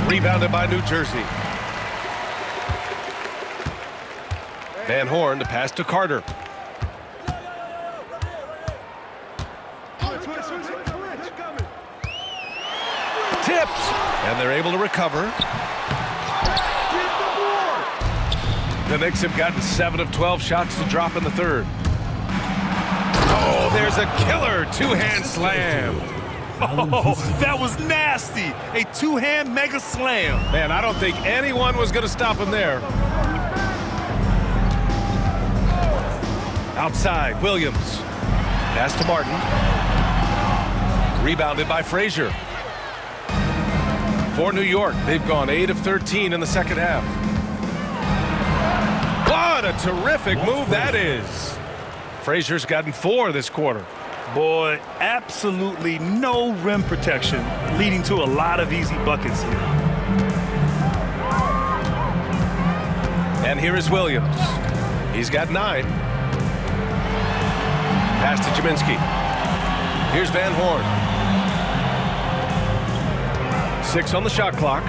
Rebounded by New Jersey. Van Horn to pass to Carter. Tipped. And they're able to recover. The Knicks have gotten 7 of 12 shots to drop in the third. Oh, there's a killer two-hand slam. Oh, that was nasty. A two-hand mega slam. Man, I don't think anyone was going to stop him there. Outside, Williams. Pass to Martin. Rebounded by Frazier. For New York, they've gone 8 of 13 in the second half. What a terrific move that is. Frazier's gotten 4 this quarter. Boy, absolutely no rim protection, leading to a lot of easy buckets here. And here is Williams. He's got 9. Pass to Jaminski. Here's Van Horn. 6 on the shot clock.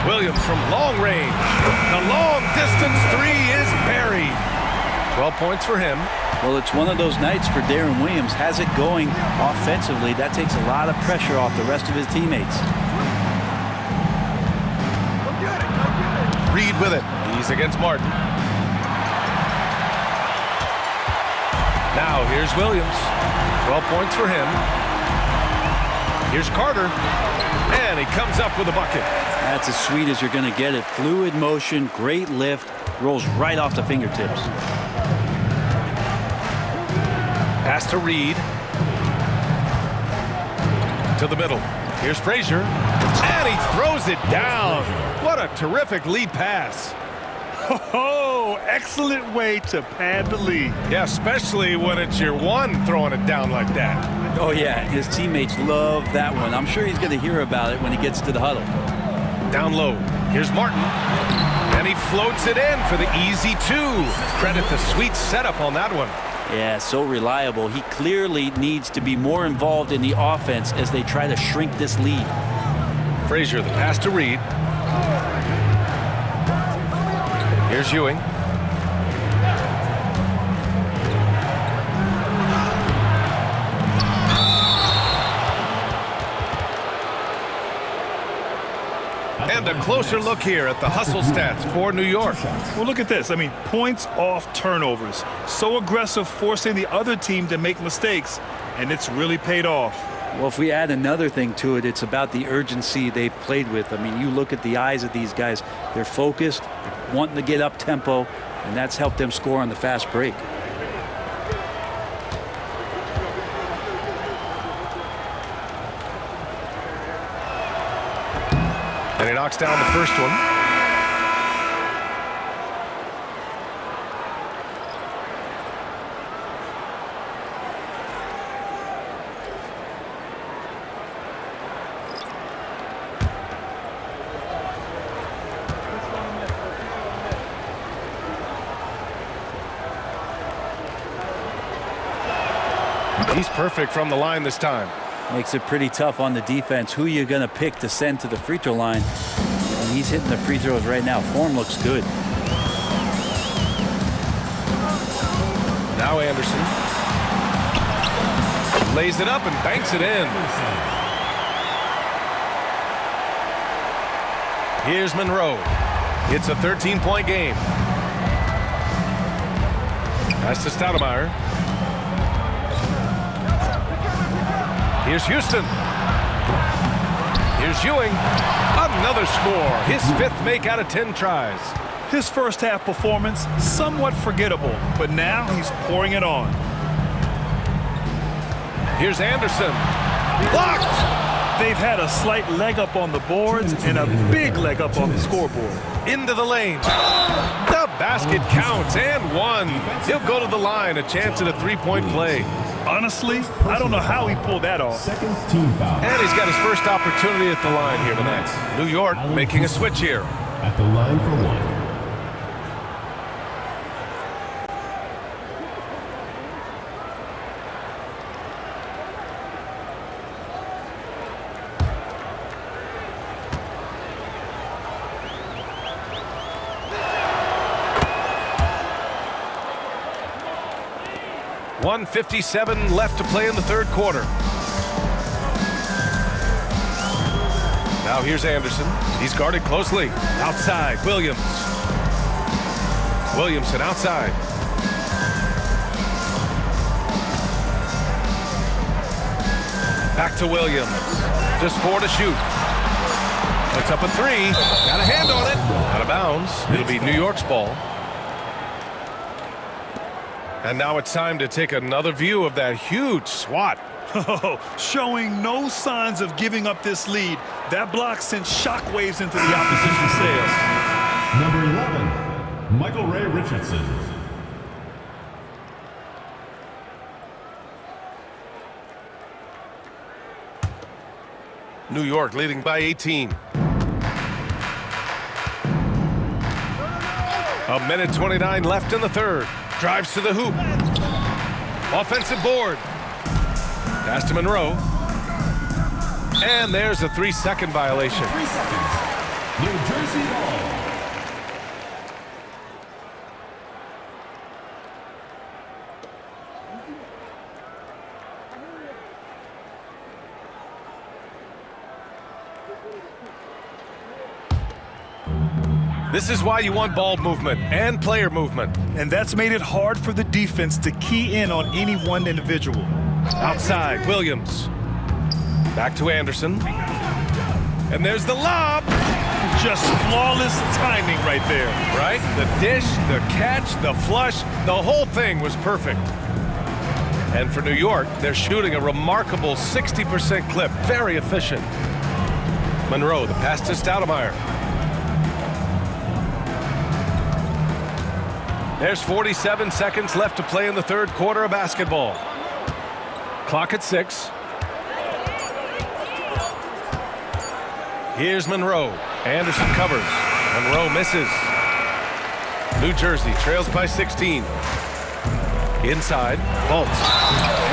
Williams from long range. The long distance 3 is buried. 12 points for him. Well, it's one of those nights for Darren Williams. Has it going offensively. That takes a lot of pressure off the rest of his teammates. Reed with it. He's against Martin. Now here's Williams. 12 points for him. Here's Carter. And he comes up with a bucket. That's as sweet as you're going to get it. Fluid motion, great lift, rolls right off the fingertips. Pass to Reed. To the middle. Here's Frazier. And he throws it down. What a terrific lead pass. Oh, excellent way to pad the lead. Yeah, especially when it's your one throwing it down like that. Oh, yeah, his teammates love that one. I'm sure he's going to hear about it when he gets to the huddle. Down low. Here's Martin. And he floats it in for the easy two. Credit the sweet setup on that one. Yeah, so reliable. He clearly needs to be more involved in the offense as they try to shrink this lead. Frazier, the pass to Reed. Here's Ewing. And a closer look here at the hustle stats for New York. Well, look at this. I mean, points off turnovers. So aggressive, forcing the other team to make mistakes, and it's really paid off. Well, if we add another thing to it, it's about the urgency they've played with. I mean, you look at the eyes of these guys. They're focused, wanting to get up tempo, and that's helped them score on the fast break. And he knocks down the first one. He's perfect from the line this time. Makes it pretty tough on the defense. Who you're going to pick to send to the free throw line. And he's hitting the free throws right now. Form looks good. Now Anderson. Lays it up and banks it in. Here's Monroe. It's a 13-point game. Pass to Stoudemire. Here's Houston. Here's Ewing. Another score. His fifth make out of 10 tries. His first half performance, somewhat forgettable, but now he's pouring it on. Here's Anderson. Blocked. They've had a slight leg up on the boards and a big leg up on the scoreboard. Into the lane. The basket counts and one. He'll go to the line. A chance at a three-point play. Honestly, I don't know how he pulled that off. Second team foul. And he's got his first opportunity at the line here tonight. New York making a switch here. At the line for one. .157 left to play in the third quarter. Now here's Anderson. He's guarded closely. Outside, Williams. Williamson outside. Back to Williams. Just 4 to shoot. Puts up a three. Got a hand on it. Out of bounds. It'll be New York's ball. And now it's time to take another view of that huge swat. Showing no signs of giving up this lead. That block sent shockwaves into the opposition sails. Number 11, Michael Ray Richardson. New York leading by 18. A minute 29 left in the third. Drives to the hoop. Offensive board. Pass to Monroe. And there's a 3-second violation. 3 seconds. New Jersey ball. This is why you want ball movement and player movement. And that's made it hard for the defense to key in on any one individual. Outside, Williams. Back to Anderson. And there's the lob. Just flawless timing right there. Right? The dish, the catch, the flush, the whole thing was perfect. And for New York, they're shooting a remarkable 60% clip. Very efficient. Monroe, the pass to Stoudemire. There's 47 seconds left to play in the third quarter of basketball. Clock at 6. Here's Monroe. Anderson covers. Monroe misses. New Jersey trails by 16. Inside, Bolts.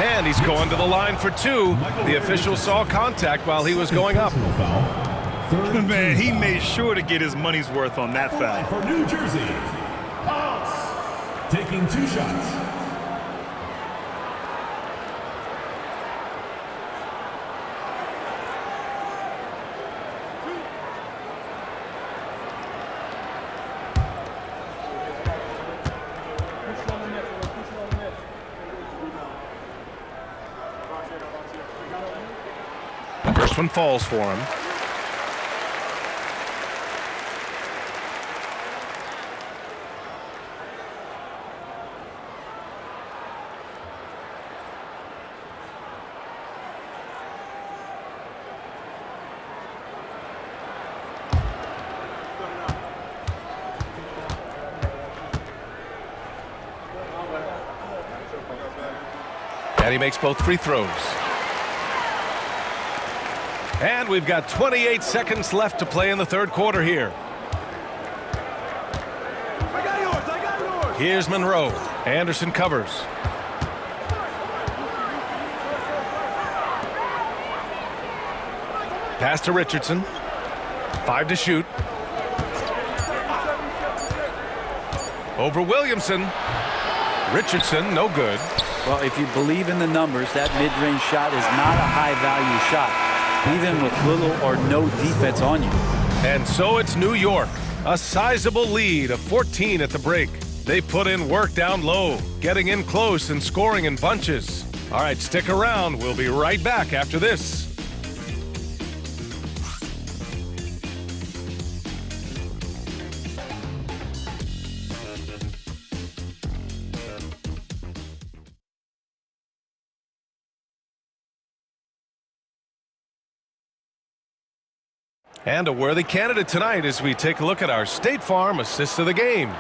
And he's going to the line for 2. The official saw contact while he was going up. Man, he made sure to get his money's worth on that foul. For New Jersey, Bolts taking 2 shots. First one falls for him. And he makes both free throws. And we've got 28 seconds left to play in the third quarter here. I got yours. Here's Monroe. Anderson covers. Pass to Richardson. 5 to shoot. Over Williamson. Richardson, no good. Well, if you believe in the numbers, that mid-range shot is not a high-value shot, even with little or no defense on you. And so it's New York, a sizable lead of 14 at the break. They put in work down low, getting in close and scoring in bunches. All right, stick around. We'll be right back after this. And a worthy candidate tonight as we take a look at our State Farm Assist of the Game.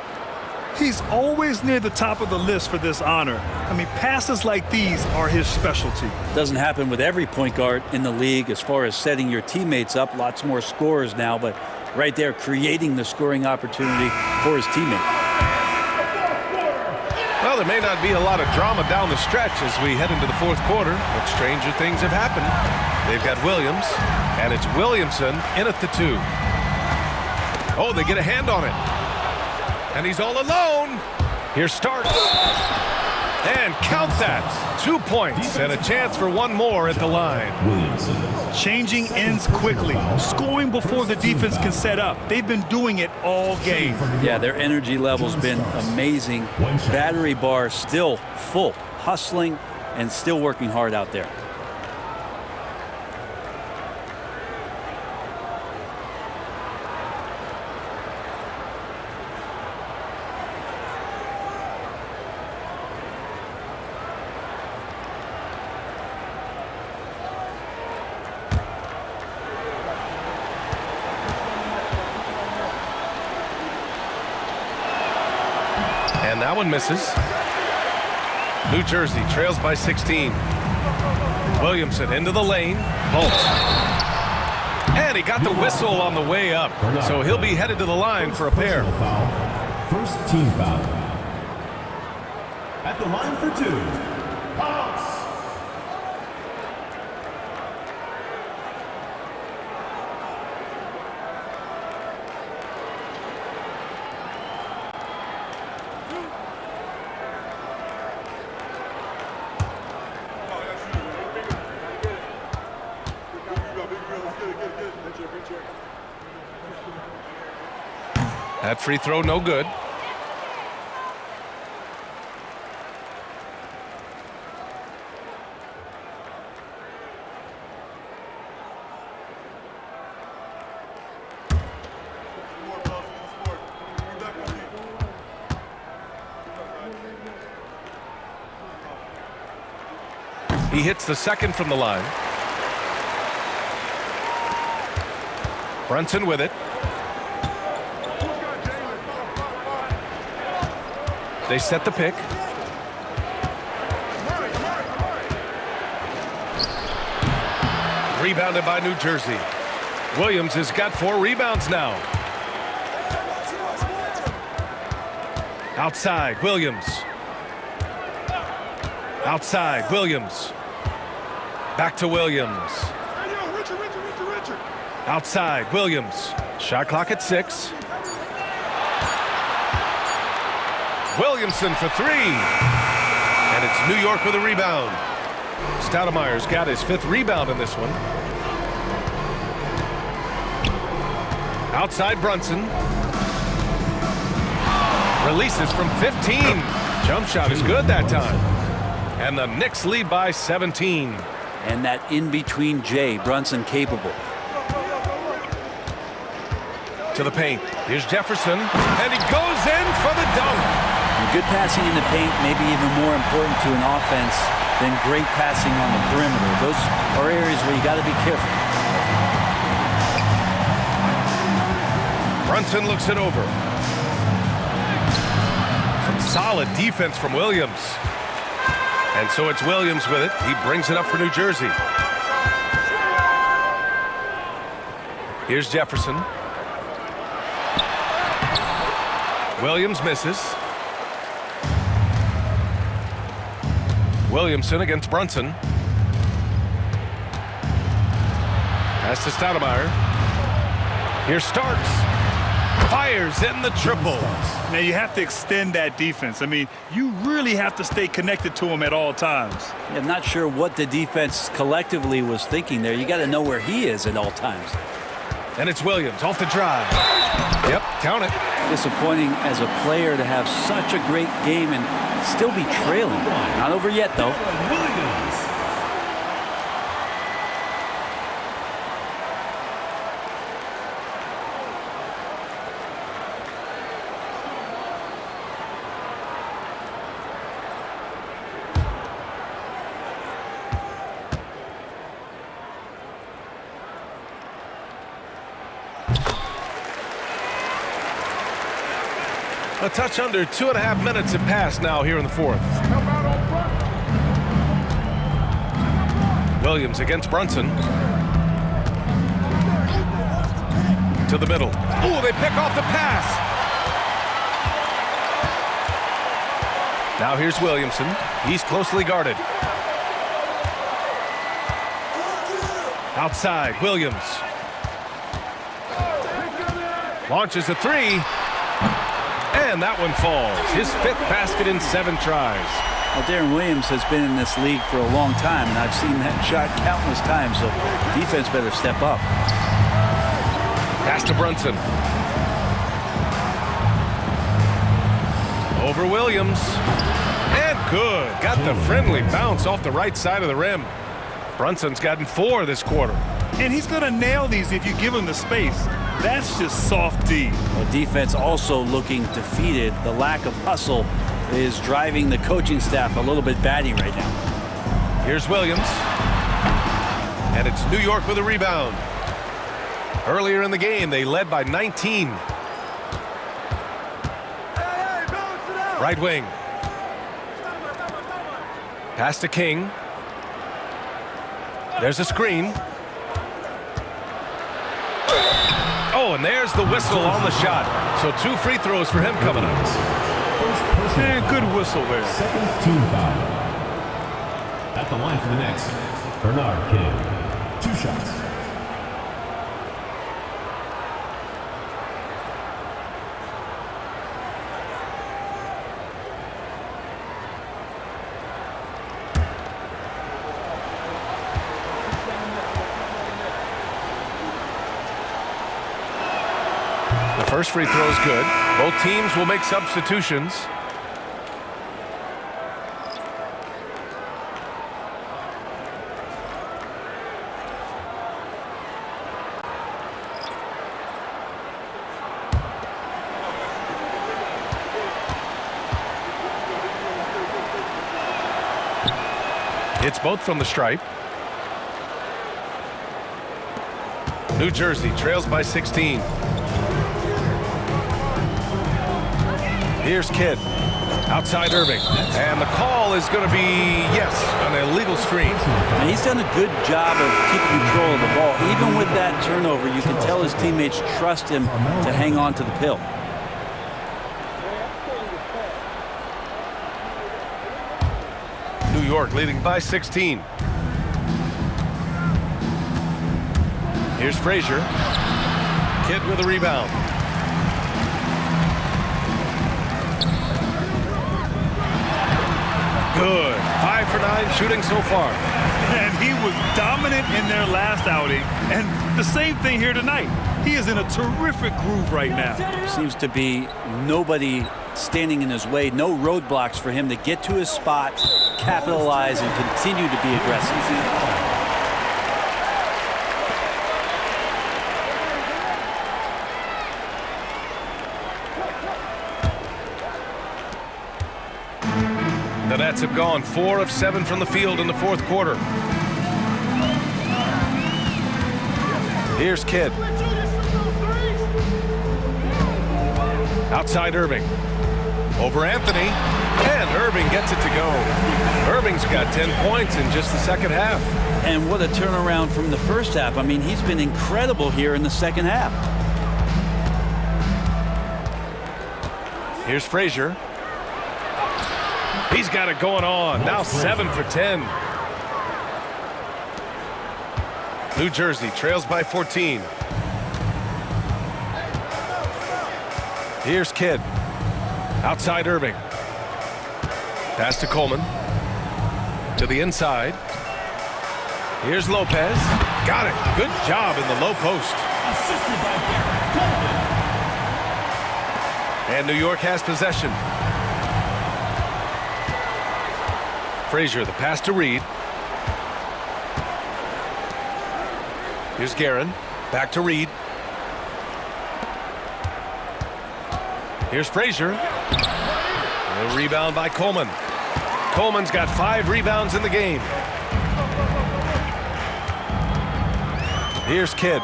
He's always near the top of the list for this honor. I mean, passes like these are his specialty. Doesn't happen with every point guard in the league as far as setting your teammates up. Lots more scorers now, but right there creating the scoring opportunity for his teammate. Well, there may not be a lot of drama down the stretch as we head into the fourth quarter, but stranger things have happened. They've got Williams, and it's Williamson in at the 2. Oh, they get a hand on it. And he's all alone. Here Starks. And count that. 2 points and a chance for one more at the line. Williamson. Changing ends quickly, scoring before the defense can set up. They've been doing it all game. Yeah, their energy level's been amazing. Battery bar still full, hustling and still working hard out there. And that one misses. New Jersey trails by 16. Williamson into the lane. Bolt. And he got the whistle on the way up. So he'll be headed to the line for a pair. First team foul. At the line for 2. That free throw no good. He hits the second from the line. Brunson with it. They set the pick. Rebounded by New Jersey. Williams has got 4 rebounds now. Outside, Williams. Outside, Williams. Back to Williams. Outside, Williams. Shot clock at 6. Williamson for 3. And it's New York with a rebound. Stoudemire's got his 5th rebound in this one. Outside Brunson. Releases from 15. Jump shot is good that time. And the Knicks lead by 17. And that in-between J, Brunson capable. To the paint. Here's Jefferson. And he goes in for the dunk. And good passing in the paint may be even more important to an offense than great passing on the perimeter. Those are areas where you got to be careful. Brunson looks it over. Some solid defense from Williams. And so it's Williams with it. He brings it up for New Jersey. Here's Jefferson. Williams misses. Williamson against Brunson. Pass to Stoudemire. Here's Starks. Fires in the triple. Now you have to extend that defense. I mean, you really have to stay connected to him at all times. I'm not sure what the defense collectively was thinking there. You got to know where he is at all times. And it's Williams off the drive. Yep, count it. Disappointing as a player to have such a great game and still be trailing. Not over yet, though. A touch under 2.5 minutes have passed now here in the 4th. Williams against Brunson. To the middle. Oh, they pick off the pass. Now here's Williamson. He's closely guarded. Outside, Williams. Launches a 3. And that one falls. His 5th basket in 7 tries. Well, Darren Williams has been in this league for a long time, and I've seen that shot countless times, so defense better step up. Pass to Brunson. Over Williams. And good. Got the friendly bounce off the right side of the rim. Brunson's gotten 4 this quarter. And he's going to nail these if you give him the space. That's just soft D. Well, defense also looking defeated. The lack of hustle is driving the coaching staff a little bit batty right now. Here's Williams. And it's New York with a rebound. Earlier in the game, they led by 19. Right wing. Pass to King. There's a screen. Oh, and there's the whistle on the shot. So 2 free throws for him coming up. And good whistle there. Second team foul. At the line for the Knicks, Bernard King. 2 shots. First free throw is good. Both teams will make substitutions. It's both from the stripe. New Jersey trails by 16. Here's Kidd. Outside Irving. And the call is going to be, yes, an illegal screen. And he's done a good job of keeping control of the ball. Even with that turnover, you can tell his teammates trust him to hang on to the pill. New York leading by 16. Here's Frazier. Kidd with a rebound. Good. 5 for 9 shooting so far. And he was dominant in their last outing. And the same thing here tonight. He is in a terrific groove right now. Seems to be nobody standing in his way. No roadblocks for him to get to his spot, capitalize, and continue to be aggressive. The Nets have gone 4 of 7 from the field in the fourth quarter. Here's Kidd. Outside Irving. Over Anthony. And Irving gets it to go. Irving's got 10 points in just the second half. And what a turnaround from the first half. I mean, he's been incredible here in the second half. Here's Frazier. He's got it going on. Now 7 for 10. New Jersey trails by 14. Here's Kidd. Outside Irving. Pass to Coleman. To the inside. Here's Lopez. Got it. Good job in the low post. And New York has possession. Frazier, the pass to Reed. Here's Guerin. Back to Reed. Here's Frazier. A rebound by Coleman. Coleman's got 5 rebounds in the game. Here's Kidd.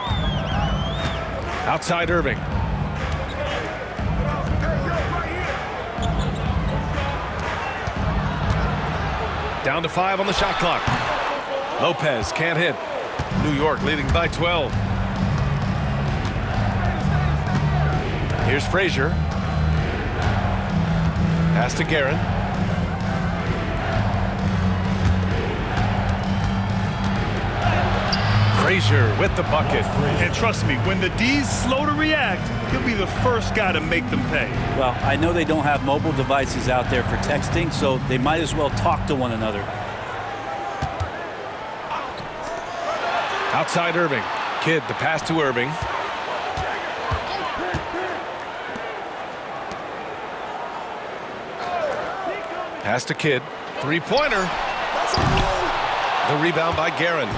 Outside Irving. Down to 5 on the shot clock. Lopez can't hit. New York leading by 12. Here's Frazier. Pass to Guerin. Frazier with the bucket. And trust me, when the D's slow to react, he'll be the first guy to make them pay. Well, I know they don't have mobile devices out there for texting, so they might as well talk to one another. Outside Irving. Kidd, the pass to Irving. Pass to Kidd. Three-pointer. The rebound by Guerin.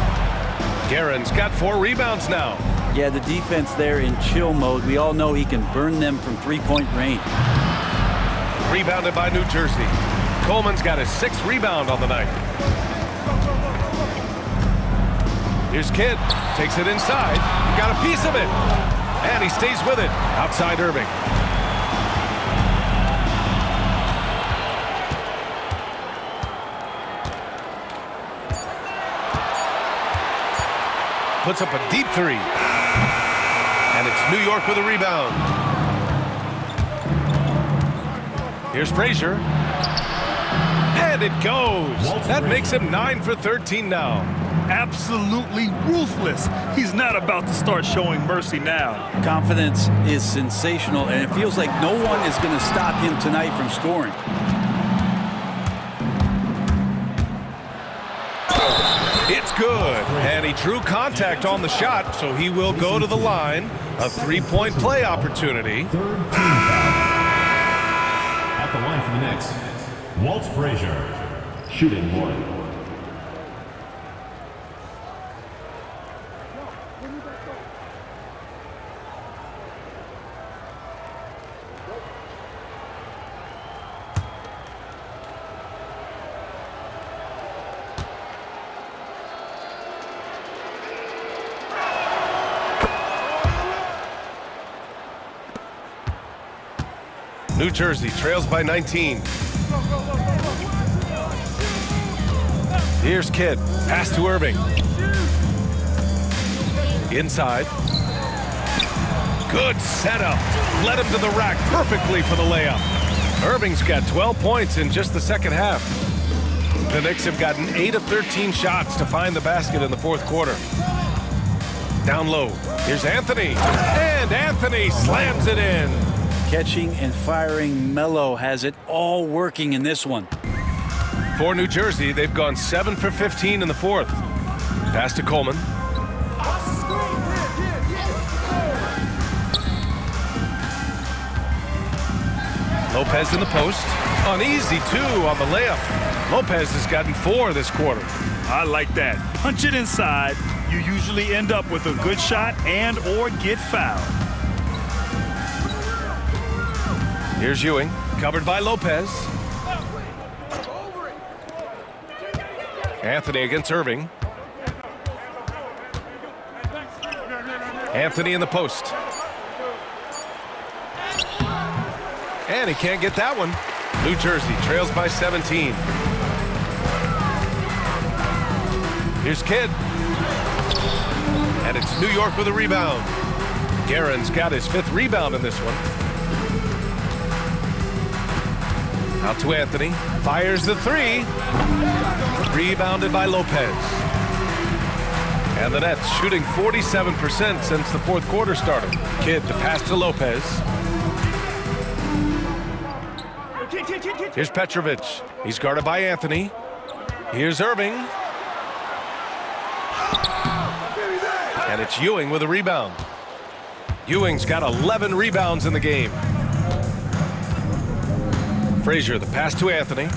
Guerin's got 4 rebounds now. Yeah, the defense there in chill mode. We all know he can burn them from three-point range. Rebounded by New Jersey. Coleman's got his 6th rebound on the night. Here's Kidd. Takes it inside. Got a piece of it. And he stays with it. Outside Irving. Puts up a deep 3. And it's New York with a rebound. Here's Frazier. And it goes. That makes him 9 for 13 now. Absolutely ruthless. He's not about to start showing mercy now. Confidence is sensational, and it feels like no one is going to stop him tonight from scoring. It's good. And he drew contact on the shot, so he will go to the line. A three-point play opportunity. Third team foul. At the line for the Knicks, Walt Frazier, shooting one. New Jersey trails by 19. Here's Kidd. Pass to Irving. Inside. Good setup. Led him to the rack perfectly for the layup. Irving's got 12 points in just the second half. The Knicks have gotten 8 of 13 shots to find the basket in the fourth quarter. Down low. Here's Anthony. And Anthony slams it in. Catching and firing, Melo has it all working in this one. For New Jersey, they've gone 7 for 15 in the fourth. Pass to Coleman. Lopez in the post. Uneasy, too, on the layup. Lopez has gotten 4 this quarter. I like that. Punch it inside. You usually end up with a good shot and or get fouled. Here's Ewing, covered by Lopez. Anthony against Irving. Anthony in the post. And he can't get that one. New Jersey trails by 17. Here's Kidd. And it's New York with a rebound. Guerin's got his 5th rebound in this one. Out to Anthony. Fires the 3. Rebounded by Lopez. And the Nets shooting 47% since the fourth quarter started. Kidd, the pass to Lopez. Here's Petrovic. He's guarded by Anthony. Here's Irving. And it's Ewing with a rebound. Ewing's got 11 rebounds in the game. Frazier, the pass to Anthony.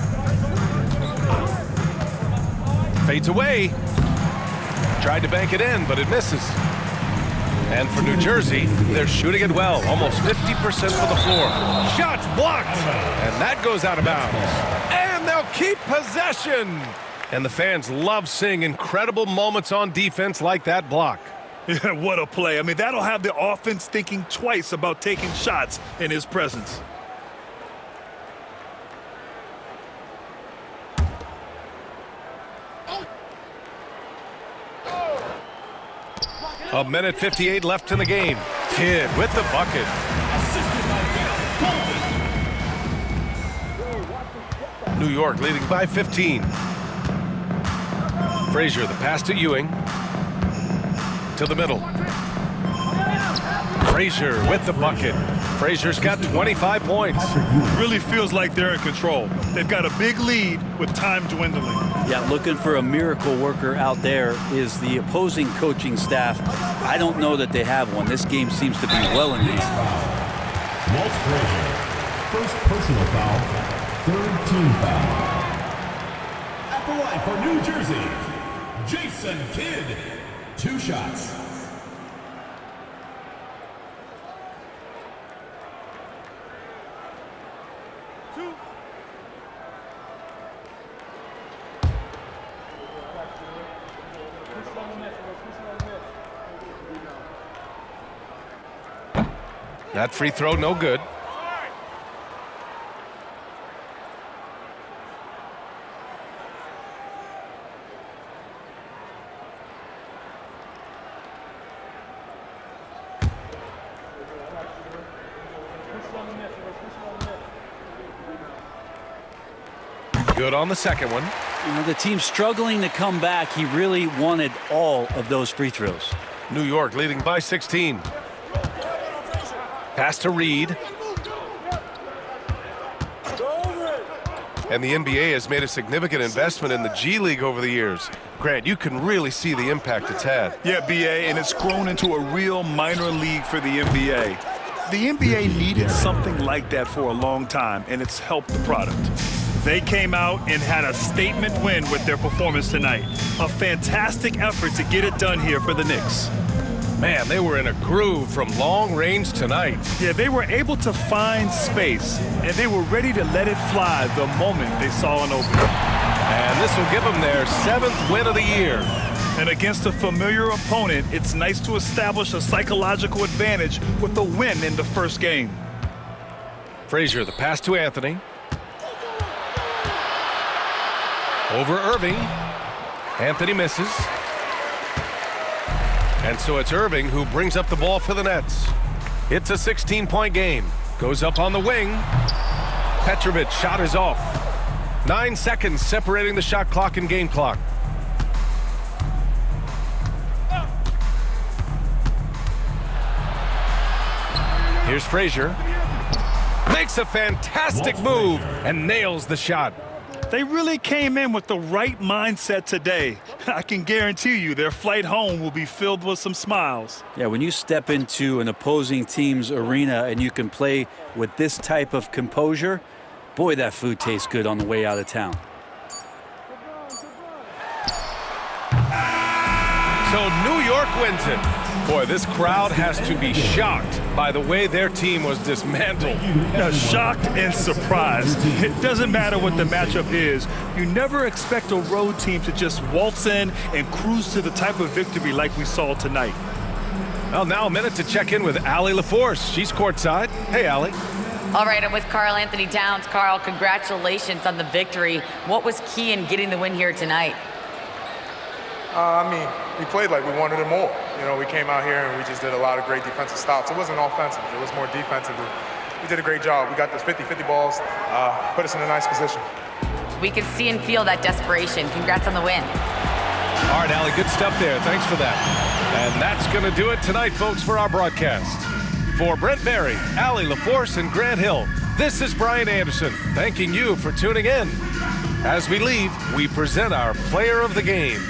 Fades away. Tried to bank it in, but it misses. And for New Jersey, they're shooting it well. Almost 50% for the floor. Shots blocked. And that goes out of bounds. And they'll keep possession. And the fans love seeing incredible moments on defense like that block. Yeah, what a play. I mean, that'll have the offense thinking twice about taking shots in his presence. A minute 58 left in the game. Kidd with the bucket. New York leading by 15. Frazier, the pass to Ewing. To the middle. Frazier with the bucket. Frazier's got 25 points. Really feels like they're in control. They've got a big lead with time dwindling. Yeah, looking for a miracle worker out there is the opposing coaching staff. I don't know that they have one. This game seems to be well in hand. Walt Frazier, first personal foul, third team foul. At the line for New Jersey, Jason Kidd, 2 shots. That free throw, no good. Good on the second one. You know, the team's struggling to come back. He really wanted all of those free throws. New York leading by 16. Pass to Reed. And the NBA has made a significant investment in the G League over the years. Grant, you can really see the impact it's had. Yeah, BA, and it's grown into a real minor league for the NBA. The NBA needed something like that for a long time, and it's helped the product. They came out and had a statement win with their performance tonight. A fantastic effort to get it done here for the Knicks. Man, they were in a groove from long range tonight. Yeah, they were able to find space, and they were ready to let it fly the moment they saw an opening. And this will give them their 7th win of the year. And against a familiar opponent, it's nice to establish a psychological advantage with a win in the first game. Frazier, the pass to Anthony. Over Irving. Anthony misses. And so it's Irving who brings up the ball for the Nets. It's a 16-point game. Goes up on the wing. Petrovic shot is off. 9 seconds separating the shot clock and game clock. Here's Frazier. Makes a fantastic move and nails the shot. They really came in with the right mindset today. I can guarantee you their flight home will be filled with some smiles. Yeah, when you step into an opposing team's arena and you can play with this type of composure, boy, that food tastes good on the way out of town. So New York wins it. Boy, this crowd has to be shocked by the way their team was dismantled. Yeah, shocked and surprised. It doesn't matter what the matchup is. You never expect a road team to just waltz in and cruise to the type of victory like we saw tonight. Well, now a minute to check in with Allie LaForce. She's courtside. Hey, Allie. All right, I'm with Karl Anthony Towns. Karl, congratulations on the victory. What was key in getting the win here tonight? We played like we wanted it more. You know, we came out here and we just did a lot of great defensive stops. It wasn't offensive. It was more defensive. We did a great job. We got those 50-50 balls, put us in a nice position. We could see and feel that desperation. Congrats on the win. All right, Allie, good stuff there. Thanks for that. And that's going to do it tonight, folks, for our broadcast. For Brent Berry, Allie LaForce, and Grant Hill, this is Brian Anderson, thanking you for tuning in. As we leave, we present our player of the game.